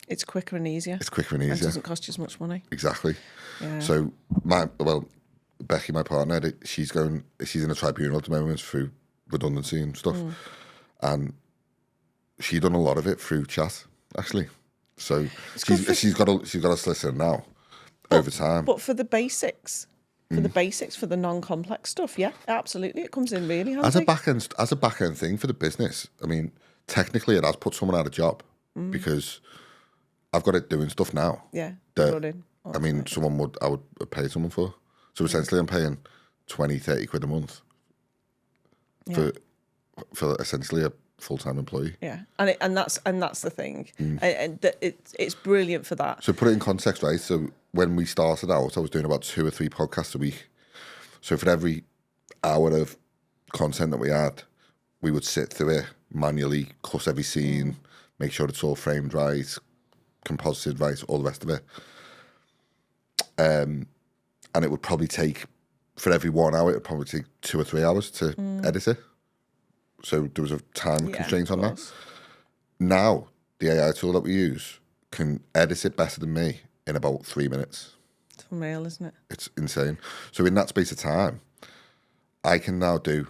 it's quicker and easier. And it doesn't cost you as much money. Exactly. Yeah. So Becky, my partner, she's in a tribunal at the moment through redundancy and stuff, and she done a lot of it through chat actually. So she's got a solicitor now over time. But for the basics. For the non-complex stuff, yeah, absolutely, it comes in really handy. As a back end thing for the business, I mean, technically it has put someone out of job because I've got it doing stuff now. Yeah, running. I mean, I would pay someone for. So essentially, I'm paying 20-30 quid a month for essentially a full-time employee. Yeah, and that's the thing, and it's brilliant for that. So put it in context, right? So when we started out, I was doing about 2 or 3 podcasts a week. So for every hour of content that we had, we would sit through it manually, cut every scene, make sure it's all framed right, composited right, all the rest of it. And it would probably take, for every 1 hour, it would probably take 2 or 3 hours to edit it. So there was a time constraint on that. Now, the AI tool that we use can edit it better than me in about 3 minutes. It's unreal, isn't it? It's insane. So in that space of time, I can now do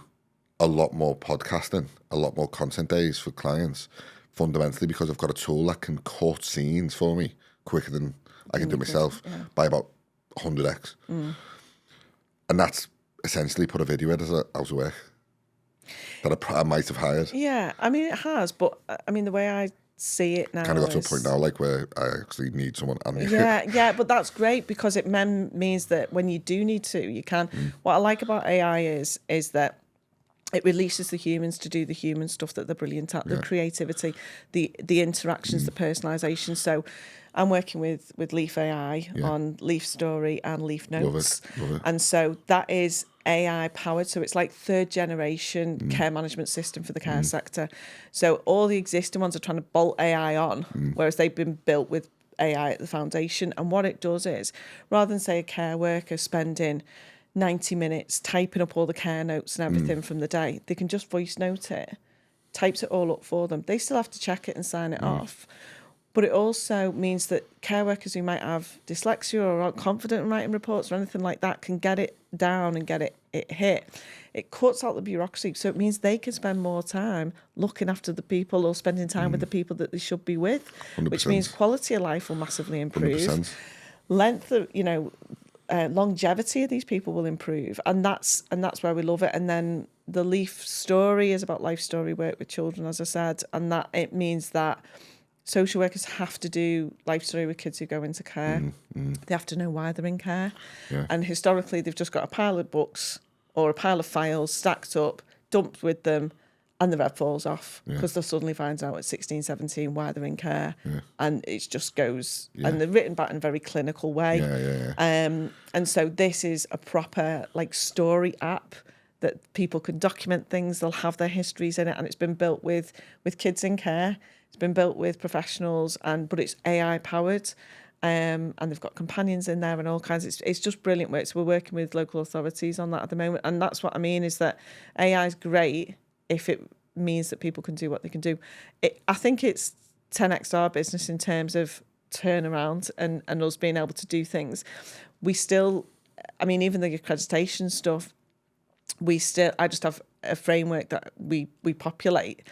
a lot more podcasting, a lot more content days for clients, fundamentally because I've got a tool that can cut scenes for me quicker than I can do myself by about 100x. And that's essentially put a video in as a work. that I might have hired. Yeah, I mean, it has, but I mean, the way I see it now Kind of got to a is- point now, like, where I actually need someone. And Yeah, but that's great because it means that when you do need to, you can. What I like about AI is that it releases the humans to do the human stuff that they're brilliant at, the creativity, the interactions, the personalisation. So I'm working with Leaf AI on Leaf Story and Leaf Notes. Love it. And so that is AI powered. So it's like third generation care management system for the care sector. So all the existing ones are trying to bolt AI on, whereas they've been built with AI at the foundation. And what it does is, rather than say a care worker spending 90 minutes typing up all the care notes and everything from the day, they can just voice note it, types it all up for them. They still have to check it and sign it off. But it also means that care workers who might have dyslexia or aren't confident in writing reports or anything like that can get it down and get it hit. It cuts out the bureaucracy. So it means they can spend more time looking after the people or spending time with the people that they should be with, 100%. which means quality of life will massively improve. 100%. Length of, longevity of these people will improve, and that's where we love it. And then the Leaf Story is about life story work with children, as I said, and that it means that social workers have to do life story with kids who go into care. They have to know why they're in care. And historically they've just got a pile of books or a pile of files stacked up, dumped with them, and the red falls off because they'll suddenly find out at 16, 17 why they're in care. And it just goes, and they're written back in a very clinical way. And so this is a proper story app that people can document things. They'll have their histories in it, and it's been built with kids in care. It's been built with professionals, but it's AI powered. And they've got companions in there and all kinds. It's just brilliant work. So we're working with local authorities on that at the moment. And that's what I mean, is that AI is great if it means that people can do what they can do. I think it's 10x our business in terms of turnaround and us being able to do things. We still, even the accreditation stuff, I just have a framework that we populate,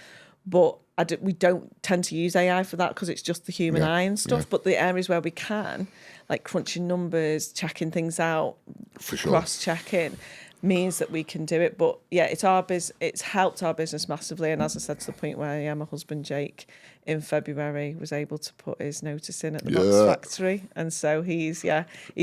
but we don't tend to use AI for that because it's just the human eye and stuff. But the areas where we can, like crunching numbers, checking things out, For sure. cross-checking, means that we can do it. But yeah, it's helped our business massively. And as I said, to the point where my husband Jake in February was able to put his notice in at the box factory, and so he's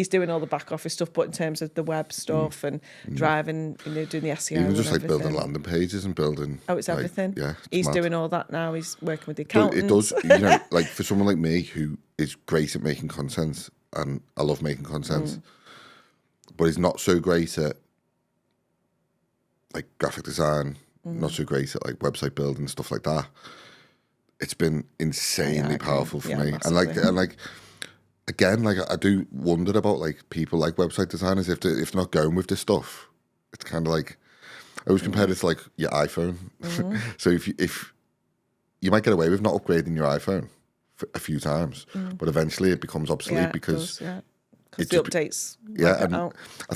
doing all the back office stuff. But in terms of the web stuff and driving, doing the SEO, Even just and building landing pages and building. it's everything. Yeah, he's mad. doing all that now. He's working with the But accountants. it does, for someone like me who is great at making content, and I love making content, but is not so great at graphic design, not so great at website building, stuff like that. It's been insanely powerful for me. Massively. And again, I do wonder about people like website designers, if they're not going with this stuff. It's kind of I always compare it to your iPhone. So if you might get away with not upgrading your iPhone a few times, but eventually it becomes obsolete because the updates. and I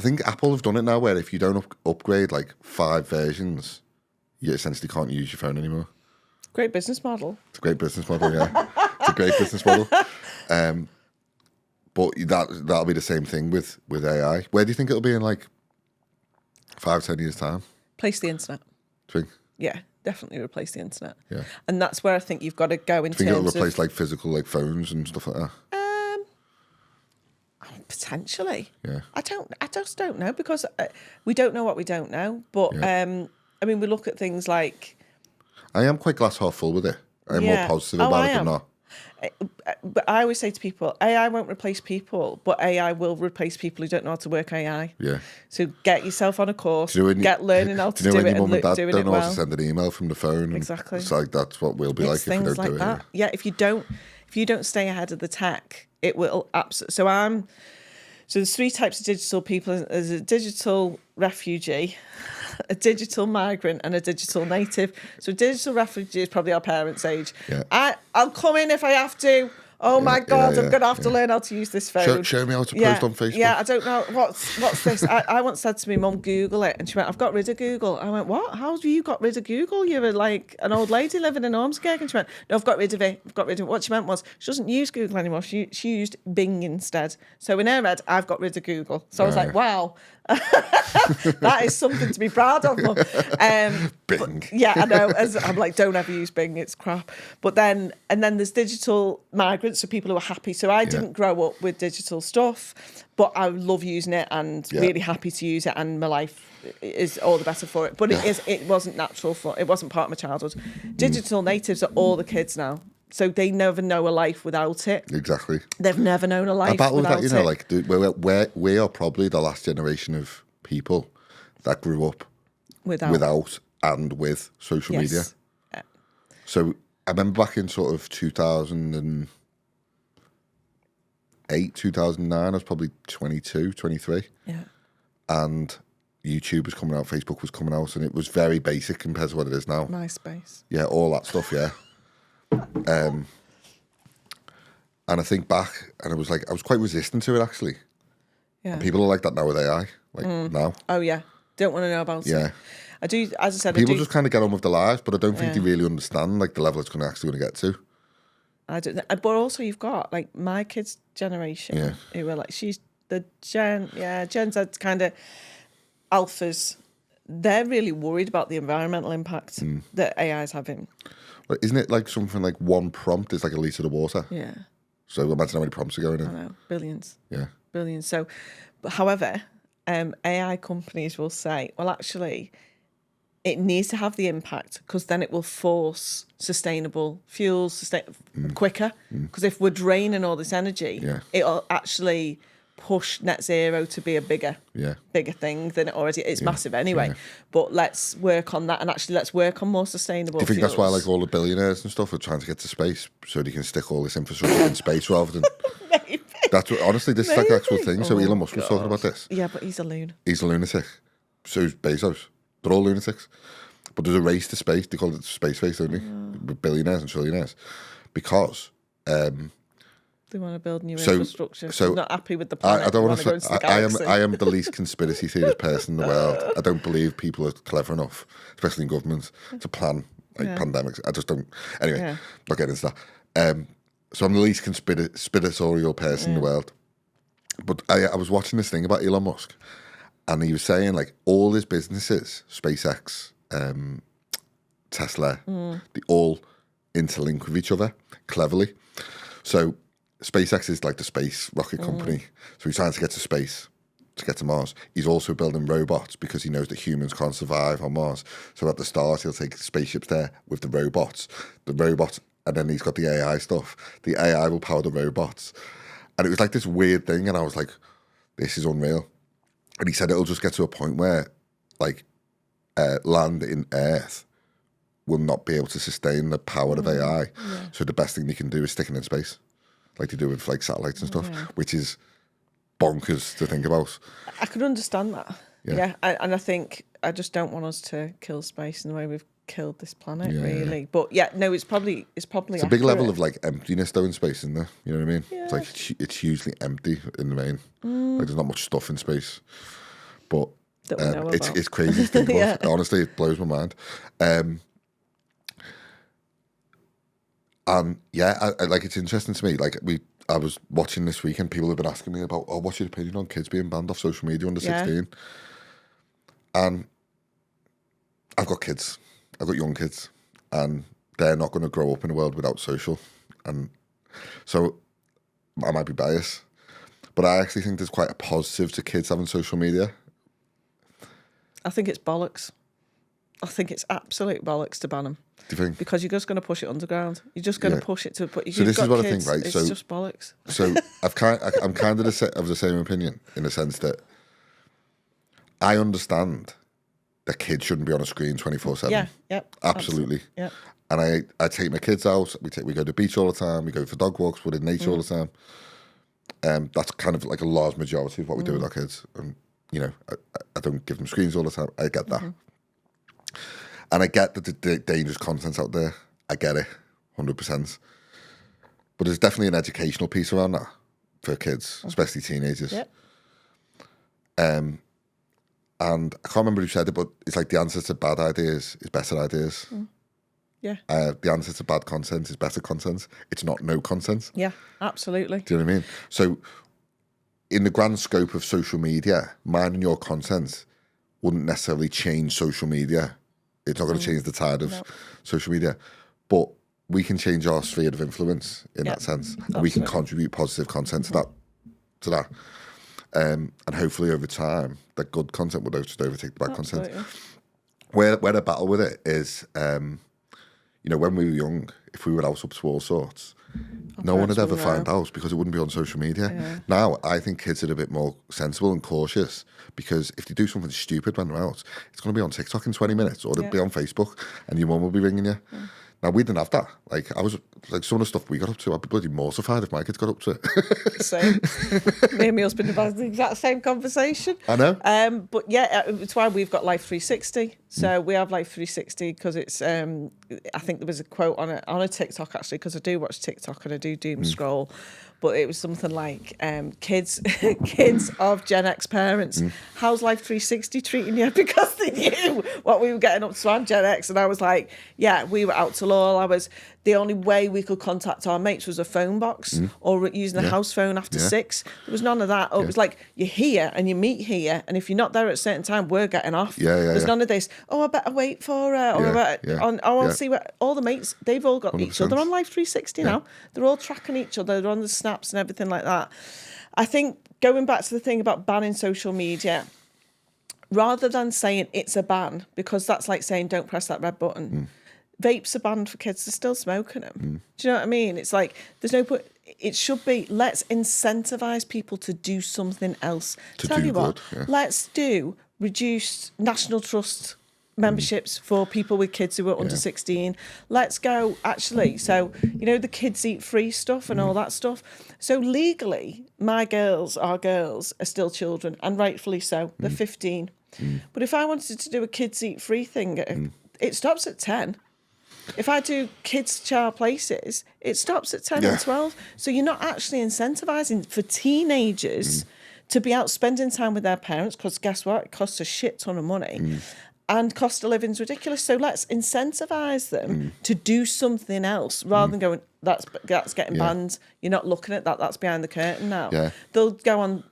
think Apple have done it now where if you don't upgrade 5 versions, you essentially can't use your phone anymore. Great business model. It's a great business model, yeah. It's a great business model. But that'll be the same thing with AI. Where do you think it'll be in 5-10 years' time? Replace the internet. Do you think? Yeah, definitely replace the internet. Yeah. And that's where I think you've got to go in Do you think terms it'll replace of physical phones and stuff like that? potentially. Yeah. I just don't know because we don't know what we don't know. But we look at things like. I am quite glass half full with it. I'm more positive about it than not. But I always say to people, AI won't replace people, but AI will replace people who don't know how to work AI. Yeah. So get yourself on a course, get learning how to do it, when your mum and dad doing don't it know how well. to send an email from the phone. Exactly. It's that's what we'll be if we don't do that. it. Yeah, if you don't stay ahead of the tech, it will absolutely. So there's 3 types of digital people. There's a digital refugee, a digital migrant, and a digital native. So digital refugee is probably our parents' age. Yeah. I'll come in if I have to. Oh my God, I'm yeah, going to have to yeah. learn how to use this phone. Show me how to post on Facebook. Yeah, I don't know. What's this? I once said to my mum, Google it. And she went, I've got rid of Google. I went, what? How have you got rid of Google? You're like an old lady living in Ormskirk. And she went, no, I've got rid of it. I've got rid of it. What she meant was she doesn't use Google anymore. She used Bing instead. So in her head, I've got rid of Google. So I was like, wow. That is something to be proud of, Mum. Bing. Yeah, I know. I'm like, don't ever use Bing, it's crap. But then there's digital migrants, so people who are happy. So I didn't grow up with digital stuff, but I love using it and really happy to use it, and my life is all the better for it. But it wasn't natural it wasn't part of my childhood. Digital natives are all the kids now. So they never know a life without it. Exactly. They've never known a life without without that, you know, like we are probably the last generation of people that grew up without and with social media. Yeah. So I remember back in sort of 2008, 2009, I was probably 22, 23. Yeah. And YouTube was coming out, Facebook was coming out, and it was very basic compared to what it is now. MySpace. Yeah, all that stuff, yeah. And I think back, and I was quite resistant to it, actually. Yeah. And people are like that now with AI, now. Oh, yeah. Don't want to know about it. I do, as I said, People just kind of get on with their lives, but I don't think they Yeah. really understand like the level it's actually going to get to. I don't know. But also you've got like my kids' generation who are like, she's the Gen Z kind of alphas. They're really worried about the environmental impact that AI is having. But isn't it like something like one prompt is like a litre of water? Yeah. So imagine how many prompts are going in. I know. Billions. Yeah. Billions. So, but however, AI companies will say, well, actually, it needs to have the impact because then it will force sustainable fuels quicker. Because if we're draining all this energy, it'll actually push net zero to be a bigger thing than it already is. It's massive anyway. Yeah. But let's work on that, and actually let's work on more sustainable Do you think fuels. that's why like all the billionaires and stuff are trying to get to space so they can stick all this infrastructure in space rather than... Maybe. That's what, honestly, this is like the actual thing. So Elon Musk was talking about this. Yeah, but he's a loon. He's a lunatic. So is Bezos. They're all lunatics. But there's a race to space. They call it space race, don't they? With billionaires and trillionaires. Because... they want to build new infrastructure. So I'm not happy with the planet. I don't want to go into the galaxy. I am the least conspiracy theorist person in the world. I don't believe people are clever enough, especially in governments, to plan like pandemics. I just don't. Anyway, not getting into that. So I'm the least conspiratorial person in the world. But I was watching this thing about Elon Musk, and he was saying like all his businesses, SpaceX, Tesla, they all interlink with each other cleverly. So SpaceX is like the space rocket company. So he's trying to get to space, to get to Mars. He's also building robots because he knows that humans can't survive on Mars. So at the start, he'll take spaceships there with the robots, and then he's got the AI stuff. The AI will power the robots. And it was like this weird thing. And I was like, this is unreal. And he said it'll just get to a point where like land in Earth will not be able to sustain the power of AI. Yeah. So the best thing they can do is stick it in space, like they do with like satellites and stuff, which is bonkers to think about. I could understand that. Yeah. And I think I just don't want us to kill space in the way we've killed this planet, really. Yeah. But it's probably it's a big level of like emptiness though in space, isn't there? You know what I mean? Yeah. It's like it's hugely empty in the main. Like there's not much stuff in space, but it's crazy to think about. Honestly, it blows my mind. And I like it's interesting to me. Like I was watching this week and people have been asking me about, what's your opinion on kids being banned off social media under 16? And I've got kids. I've got young kids, and they're not going to grow up in a world without social. And so I might be biased, but I actually think there's quite a positive to kids having social media. I think it's bollocks. I think it's absolute bollocks to ban them. Do you think? Because you're just going to push it underground. You're just going to push it to. But so this is what kids, I think, right? It's just bollocks. So I'm kind of of the same opinion in the sense that I understand that kids shouldn't be on a screen 24/7. Yeah, yep, absolutely. Yeah. And I take my kids out. We go to the beach all the time. We go for dog walks. We're in nature all the time. That's kind of like a large majority of what we do with our kids. And you know, I don't give them screens all the time. I get that. And I get that the dangerous content's out there. I get it, 100%. But there's definitely an educational piece around that for kids, especially teenagers. Yep. And I can't remember who said it, but it's like the answer to bad ideas is better ideas. Yeah. The answer to bad content is better content. It's not no content. Yeah, absolutely. Do you know what I mean? So in the grand scope of social media, mine and your content wouldn't necessarily change social media. It's not going to change the tide of social media. But we can change our sphere of influence in that sense. And we can contribute positive content to that. And hopefully over time, the good content will just overtake the bad content. Where I battle with it is, you know, when we were young, if we were out up to all sorts, no one would ever find out because it wouldn't be on social media. Yeah. Now, I think kids are a bit more sensible and cautious because if they do something stupid when they're out, it's going to be on TikTok in 20 minutes or it'll be on Facebook and your mum will be ringing you. Now, we didn't have that. Like, I was, like, some of the stuff we got up to, I'd be bloody mortified if my kids got up to it. Same. Me and my husband have had the exact same conversation. I know. But yeah, it's why we've got Life 360. So we have Life 360 because it's, I think there was a quote on a TikTok actually, because I do watch TikTok and I do doom scroll. But it was something like, kids of Gen X parents, how's Life 360 treating you? Because they knew what we were getting up to on Gen X. And I was like, yeah, we were out till all. The only way we could contact our mates was a phone box or using a house phone after 6. There was none of that. It was like, you're here and you meet here. And if you're not there at a certain time, we're getting off. There's none of this, I better wait for her. Or I'll see what all the mates, they've all got 100%. Each other on Life 360 now. They're all tracking each other. They're on the snaps and everything like that. I think going back to the thing about banning social media, rather than saying it's a ban, because that's like saying don't press that red button. Vapes are banned for kids. They're still smoking them. Do you know what I mean? It's like there's no point. It should be let's incentivize people to do something else. Tell you what, let's do reduced National Trust memberships for people with kids who are under 16. Let's go actually. So you know the kids eat free stuff and all that stuff. So legally, our girls are still children, and rightfully so. They're 15. But if I wanted to do a kids eat free thing, it stops at 10. If I do kids' child places, it stops at 10 and 12. So you're not actually incentivizing for teenagers to be out spending time with their parents, because guess what? It costs a shit ton of money. And cost of living's ridiculous. So let's incentivize them to do something else rather than going, that's getting banned. You're not looking at that. That's behind the curtain now. They'll go on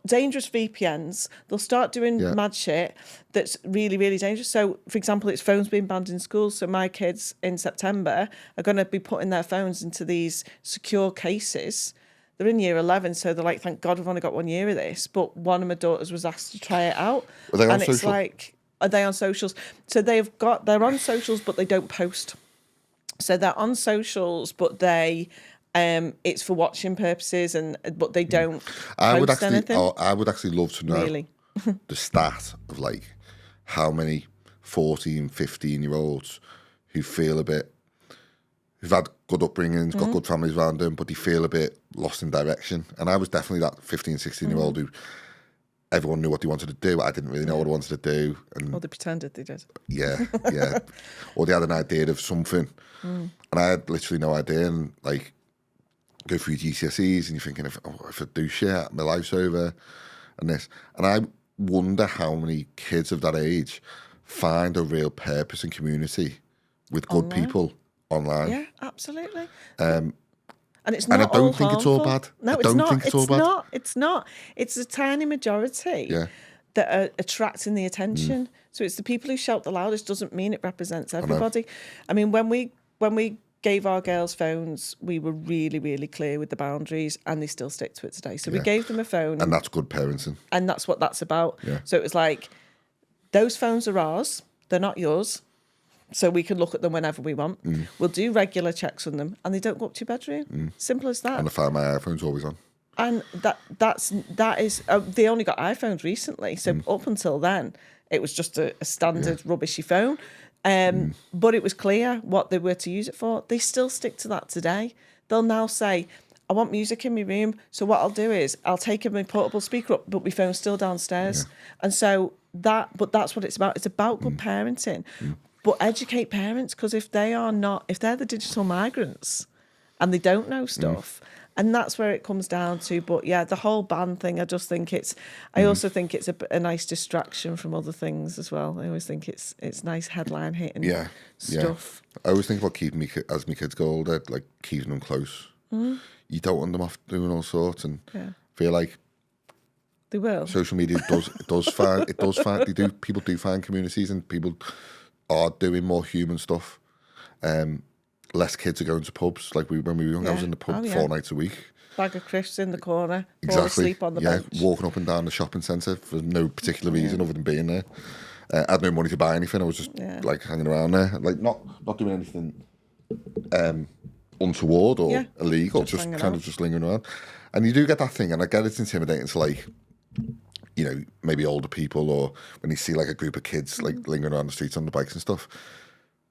dangerous VPNs. They'll start doing mad shit that's really, really dangerous. So, for example, it's phones being banned in schools. So my kids in September are going to be putting their phones into these secure cases. They're in year 11, so they're like, thank God we've only got 1 year of this. But one of my daughters was asked to try it out. Are they on it's social? like, are they on socials? So they're on socials, but they don't post. So they're on socials, but they it's for watching purposes, but they don't post anything. I would actually love to know the stat of like how many 14, 15-year-olds who feel a bit, who've had good upbringings, got good families around them, but they feel a bit lost in direction. And I was definitely that 15, 16-year-old who everyone knew what they wanted to do. I didn't really know what I wanted to do. Or they pretended they did. Yeah. Or they had an idea of something. And I had literally no idea. And like, go through GCSEs and you're thinking, if I do shit, my life's over and this. And I wonder how many kids of that age find a real purpose and community with good people online. Yeah, absolutely. And it's and not I don't think it's all bad. No, I don't think it's all bad. It's not. It's a tiny majority that are attracting the attention. So it's the people who shout the loudest doesn't mean it represents everybody. I mean, when we gave our girls phones, we were really, really clear with the boundaries, and they still stick to it today. So we gave them a phone. And that's good parenting. And that's what that's about. Yeah. So it was like, those phones are ours. They're not yours. So we can look at them whenever we want. We'll do regular checks on them, and they don't go up to your bedroom. Simple as that. And I find my iPhone's always on. And that is they only got iPhones recently. So up until then, it was just a standard rubbishy phone. But it was clear what they were to use it for. They still stick to that today. They'll now say, I want music in my room. So what I'll do is I'll take my portable speaker up, but my phone's still downstairs. And so that's what it's about. It's about good parenting. But educate parents, because if they're the digital migrants and they don't know stuff. And that's where it comes down to. But yeah, the whole ban thing, I just think I also think it's a nice distraction from other things as well. I always think it's nice headline hitting stuff. I always think about keeping as my kids go older, like keeping them close. You don't want them off doing all sorts, and feel like they will. Social media does find people do find communities, and people are doing more human stuff. Less kids are going to pubs. Like when we were young, I was in the pub 4 nights a week. Bag of crisps in the corner, Exactly. fall asleep on the bench. Walking up and down the shopping centre for no particular reason other than being there. I had no money to buy anything. I was just like hanging around there, like not doing anything untoward or illegal, just kind of just lingering around. And you do get that thing, and I get it's intimidating to, like, you know, maybe older people, or when you see like a group of kids like lingering around the streets on the bikes and stuff.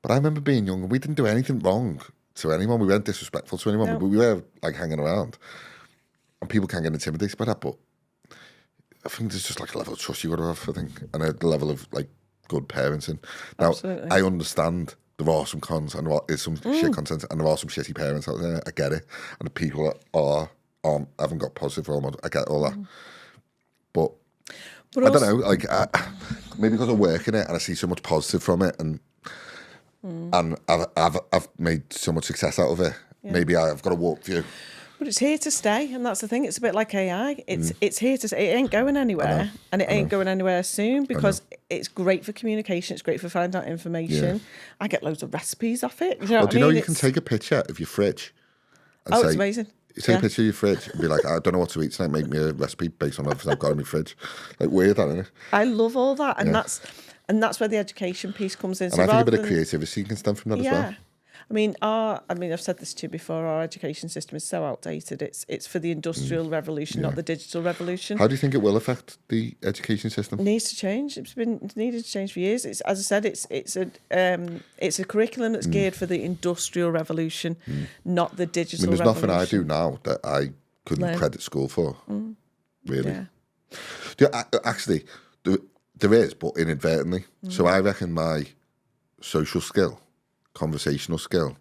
But I remember being young and we didn't do anything wrong to anyone. We weren't disrespectful to anyone, but we were like hanging around. And people can get intimidated by that, but I think there's just like a level of trust you got to have, I think, and a level of like good parenting. Now, absolutely. I understand there are some cons and there is some shit content, and there are some shitty parents out there. I get it, and the people that haven't got positive role models. I get all that, but I don't know. Like maybe because I work in it and I see so much positive from it, and I've made so much success out of it. Yeah. Maybe I've got to walk through. But it's here to stay, and that's the thing. It's a bit like AI. It's here to stay. It ain't going anywhere, and it ain't going anywhere soon, because it's great for communication. It's great for finding out information. Yeah. I get loads of recipes off it. You know what I mean? You know, you can take a picture of your fridge. And say, it's amazing. You take a picture of your fridge and be like, I don't know what to eat tonight. Make me a recipe based on everything I've got in my fridge. Like, weird, isn't it? I love all that, and that's where the education piece comes in. And I think a bit of creativity can stem from that as well. I mean, I've said this to you before. Our education system is so outdated. It's for the industrial revolution, not the digital revolution. How do you think it will affect the education system? It needs to change. It's been needed to change for years. It's, as I said, it's a curriculum that's geared for the industrial revolution, not the digital revolution. There's nothing I do now that I couldn't credit school for. Really. Yeah, actually, there is, but inadvertently. So I reckon my social skill, conversational skill,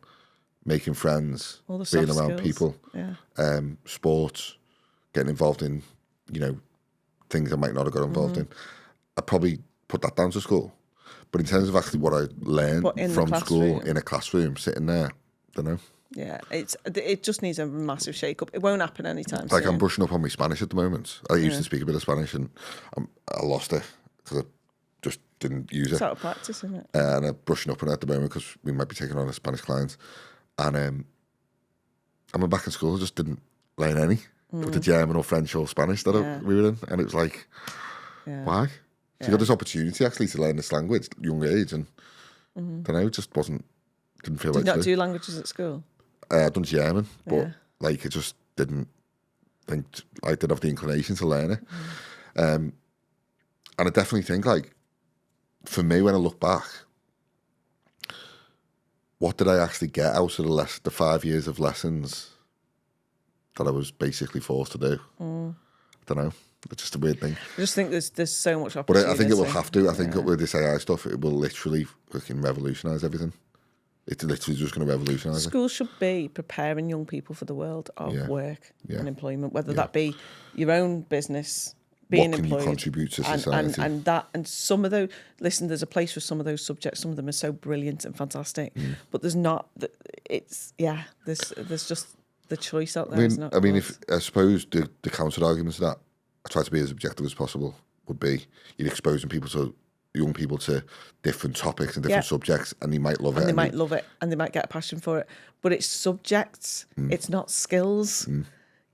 making friends, being around people, sports, getting involved in, you know, things I might not have got involved in. I probably put that down to school. But in terms of actually what I learned from school in a classroom, sitting there, I don't know. Yeah, it just needs a massive shake-up. It won't happen anytime soon. Like, I'm brushing up on my Spanish at the moment. I used to speak a bit of Spanish, and I lost it because I just didn't use it. It's out of practice, isn't it? And I'm brushing up on it at the moment because we might be taking on a Spanish client. And I'm back in school, I just didn't learn any of the German or French or Spanish that we were in. And it was like, why? So you got this opportunity actually to learn this language at a young age, and I don't know, it just didn't feel right. Did you not do languages at school? I'd done German, but like, it just didn't think I didn't have the inclination to learn it. And I definitely think, like, for me, when I look back, what did I actually get out of the 5 years of lessons that I was basically forced to do? I don't know. It's just a weird thing. I just think there's so much opportunity. But I think it will have to. I think with this AI stuff, it will literally fucking revolutionise everything. It's literally just going to revolutionise it. Schools should be preparing young people for the world of work and employment, whether that be your own business, being what can employed, you contribute to society, and some of those. Listen, there's a place for some of those subjects. Some of them are so brilliant and fantastic, but there's not. There's just the choice out there. I mean, if I suppose the counter arguments to that, I try to be as objective as possible, would be you're exposing young people to different topics and different subjects, and they might love it. And they might love it, and they might get a passion for it. But it's subjects, it's not skills.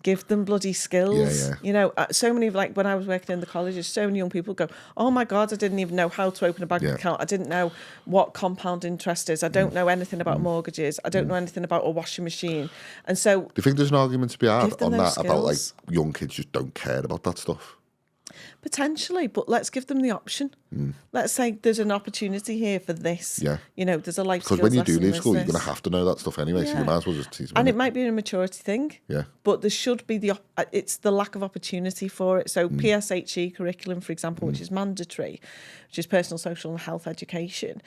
Give them bloody skills. You know, so many, like when I was working in the colleges, so many young people go, oh my God, I didn't even know how to open a bank account. I didn't know what compound interest is. I don't know anything about mortgages. I don't know anything about a washing machine. And so... Do you think there's an argument to be had on that skills. About, like, young kids just don't care about that stuff? Potentially, but let's give them the option. Let's say there's an opportunity here for this. Yeah. You know, there's a life skills lesson. Because when you do leave school, you're going to have to know that stuff anyway, so you might as well just teach them. And it might be a maturity thing. Yeah. But there should be it's the lack of opportunity for it. So PSHE curriculum, for example, which is mandatory, which is personal, social and health education.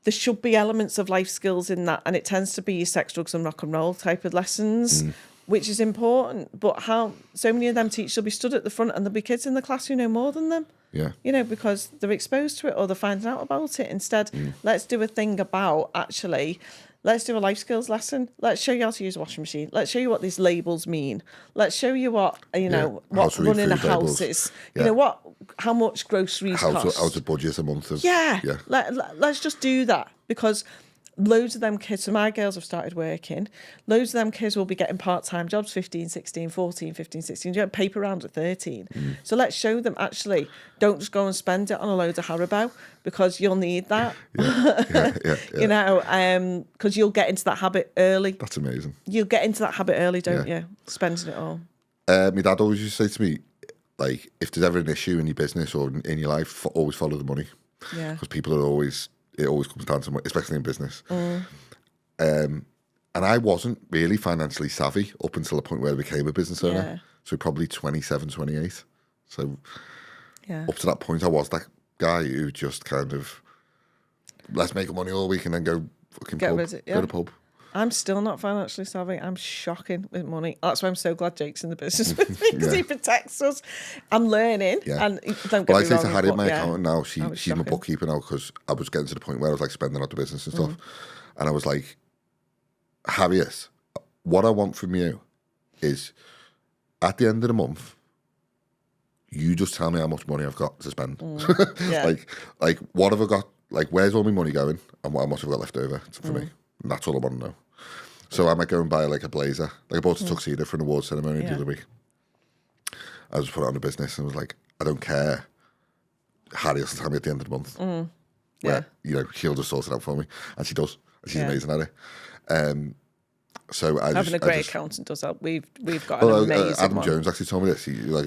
there should be elements of life skills in that, and it tends to be your sex, drugs and rock and roll type of lessons, which is important. But how so many of them teachers will be stood at the front and there'll be kids in the class who know more than them. Yeah. You know, because they're exposed to it or they're finding out about it. Instead, let's do a thing about actually, let's do a life skills lesson. Let's show you how to use a washing machine. Let's show you what these labels mean. Let's show you what, you know, what running a house is. You know, how much groceries cost. How to budget a month. Let's just do that, because loads of them kids, so my girls have started working, loads of them kids will be getting part-time jobs, 15, 16, 14, 15, 16, you get paper round at 13. So let's show them, actually, don't just go and spend it on a load of Haribo, because you'll need that. You know, because you'll get into that habit early. That's amazing. You'll get into that habit early, don't you? Spending it all. My dad always used to say to me, like, if there's ever an issue in your business or in your life, always follow the money. Yeah. Because people are always... It always comes down to money, especially in business. And I wasn't really financially savvy up until the point where I became a business owner. Yeah. So probably 27, 28. So Yeah. up to that point, I was that guy who just kind of, let's make money all week and then go fucking Get pub, rid of it, go to pub. I'm still not financially savvy. I'm shocking with money. That's why I'm so glad Jake's in the business with me, because he protects us. I'm learning. And don't get Well, me I say wrong, to Harriet, my accountant now, she's my shocking. bookkeeper now, because I was getting to the point where I was like spending out the business and stuff. And I was like, Harriet, what I want from you is at the end of the month, you just tell me how much money I've got to spend. like what have I got? Like, where's all my money going, and how much have I got left over for me? And that's all I want to know. So I might go and buy like a blazer. Like, I bought a tuxedo for an award ceremony the other week. I just put it on the business and was like, I don't care. Harriet will tell me at the end of the month. Where, you know, she'll just sort it out for me. And she does. And she's amazing at it. So having a great accountant does help. We've got an amazing Adam one. Jones actually told me this. He, like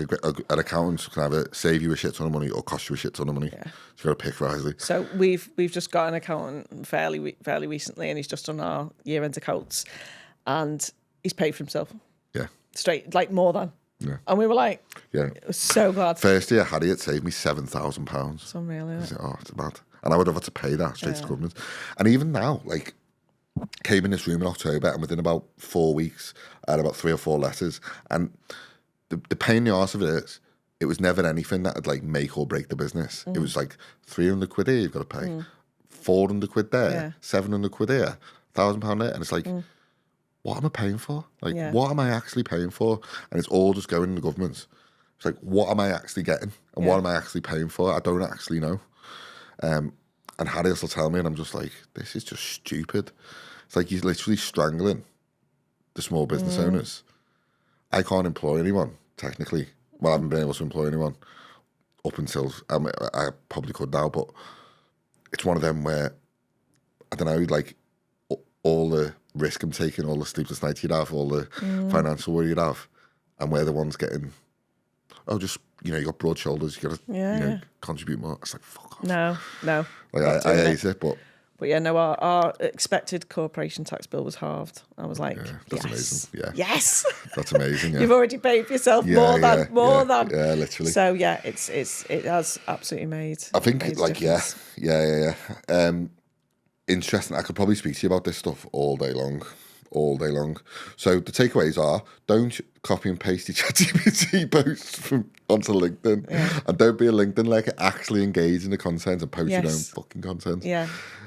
an accountant can either save you a shit ton of money or cost you a shit ton of money. So you've got to pick wisely. So we've just got an accountant fairly recently, and he's just done our year-end accounts, and he's paid for himself. Yeah. Straight, like more than. Yeah. And we were like, so glad. First year, Harriet saved me £7,000. It's unreal, isn't it? Oh, it's mad. And I would have had to pay that straight to the government. And even now, like, came in this room in October, and within about 4 weeks, I had about 3 or 4 letters. And the pain in the arse of it is, it was never anything that would like make or break the business. It was like 300 quid here, you've got to pay. 400 quid there, 700 quid here, £1,000 there. And it's like, what am I paying for? Like, what am I actually paying for? And it's all just going in the government. It's like, what am I actually getting? And what am I actually paying for? I don't actually know. And Harriet will tell me, and I'm just like, this is just stupid. It's like, you're literally strangling the small business owners. I can't employ anyone, technically. Well, I haven't been able to employ anyone up until, I probably could now, but it's one of them where, I don't know, like, all the risk I'm taking, all the sleepless nights you'd have, all the financial worry you'd have, and we're the ones getting, just, you know, you got broad shoulders, you got to, you know, contribute more. It's like, fuck off. No. Like, I hate it, but yeah, no, our expected corporation tax bill was halved. I was like, that's amazing. Yeah. Yes. That's amazing. Yeah. You've already paid for yourself more than. Yeah, literally. So yeah, it has absolutely made. I think made like difference. Interesting. I could probably speak to you about this stuff all day long. So the takeaways are: don't copy and paste your ChatGPT posts from onto LinkedIn, and don't be a LinkedIn like actually engage in the content and post your own fucking content.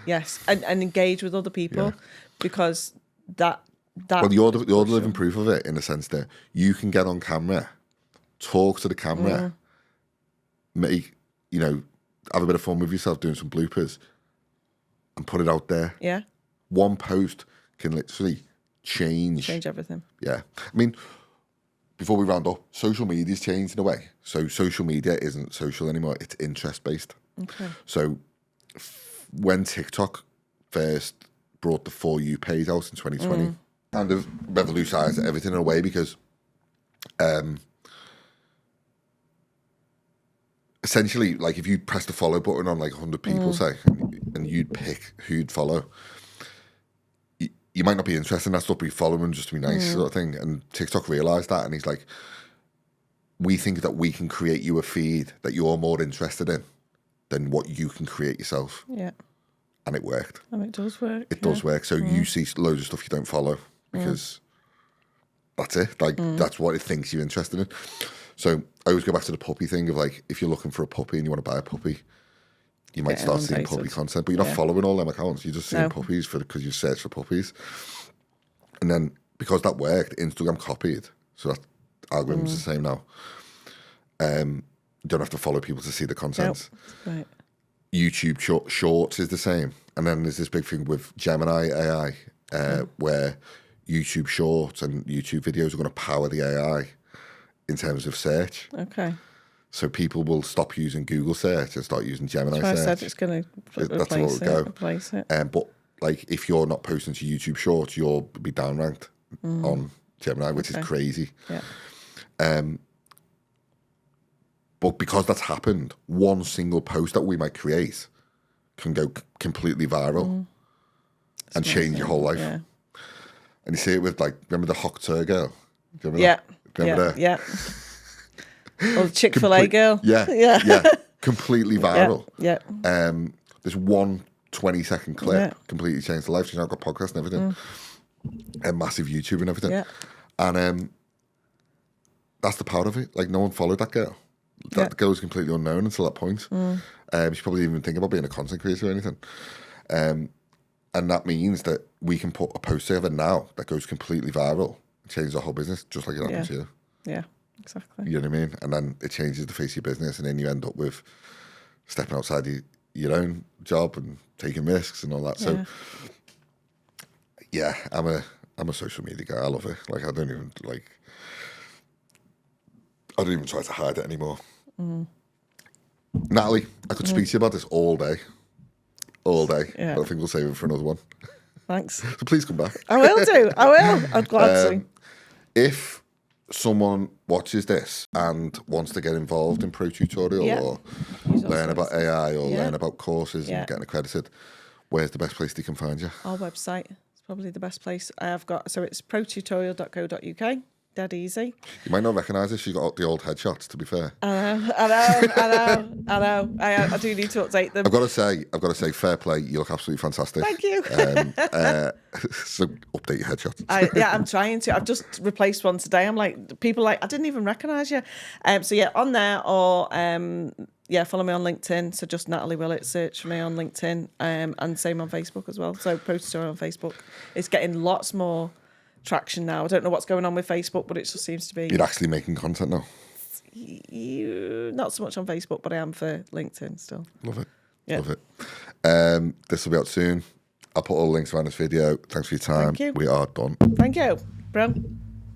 Yes, and engage with other people because that. Well, you're the living proof of it in the sense that you can get on camera, talk to the camera, make, you know, have a bit of fun with yourself doing some bloopers, and put it out there. Yeah. One post can literally change everything. Yeah. I mean, before we round up, social media's changed in a way. So social media isn't social anymore. It's interest-based. Okay. So when TikTok first brought the For You page out in 2020, kind of revolutionised everything in a way because essentially, like, if you press the follow button on like 100 people, say, and you'd pick who'd follow, you might not be interested in that stuff, but you follow them just to be nice, sort of thing. And TikTok realised that, and he's like, we think that we can create you a feed that you're more interested in than what you can create yourself. Yeah. and it worked. And it does work. It does work. So you see loads of stuff you don't follow because that's it. Like that's what it thinks you're interested in. So I always go back to the puppy thing of like, if you're looking for a puppy and you want to buy a puppy, you might start seeing puppy content, but you're not following all them accounts. You're just seeing puppies because you search for puppies. And then because that worked, Instagram copied. So that algorithm's the same now. You don't have to follow people to see the content. Nope. Right. YouTube Shorts is the same. And then there's this big thing with Gemini AI, where YouTube Shorts and YouTube videos are going to power the AI in terms of search. Okay. So people will stop using Google search and start using Gemini search. I said it's going to replace it. But like, if you're not posting to YouTube Shorts, you'll be downranked on Gemini, which is crazy. Yeah. But because that's happened, one single post that we might create can go completely viral and change your whole life. Yeah. And you see it with, like, remember the Hoctur girl? Do you remember that? Remember her? Yeah. Or the Chick-fil-A girl. Yeah. Completely viral. Yeah. There's one 20-second clip completely changed her life. She's now got podcasts and everything. And massive YouTube and everything. Yeah. And that's the power of it. Like, no one followed that girl. That girl was completely unknown until that point. She probably didn't even think about being a content creator or anything. And that means that we can put a post together now that goes completely viral and changes our whole business, just like it happened to you. Yeah, exactly. You know what I mean? And then it changes the face of your business, and then you end up with stepping outside your own job and taking risks and all that. So, yeah, I'm a social media guy. I love it. Like, I don't even try to hide it anymore. Natalie, I could speak to you about this all day. Yeah. But I think we'll save it for another one. Thanks. So please come back. I will do. I will. I'd glad to. If someone watches this and wants to get involved in Pro Tutorial or learn about AI or learn about courses and getting accredited, where's the best place they can find you? Our website is probably the best place. So it's protutorial.co.uk. Dead easy. You might not recognise her. She's got the old headshots, to be fair. I know. I do need to update them. I've got to say, fair play. You look absolutely fantastic. Thank you. So update your headshots. I'm trying to. I've just replaced one today. I'm like, people are like, I didn't even recognise you. So yeah, on there or follow me on LinkedIn. So just Natalie Willetts, search for me on LinkedIn, and same on Facebook as well. So Pro Tutorial on Facebook. It's getting lots more traction now. I don't know what's going on with Facebook, but it just seems to be. You're actually making content now? Not so much on Facebook, but I am for LinkedIn still. Love it. Yeah. Love it. This will be out soon. I'll put all the links around this video. Thanks for your time. Thank you. We are done. Thank you, bro.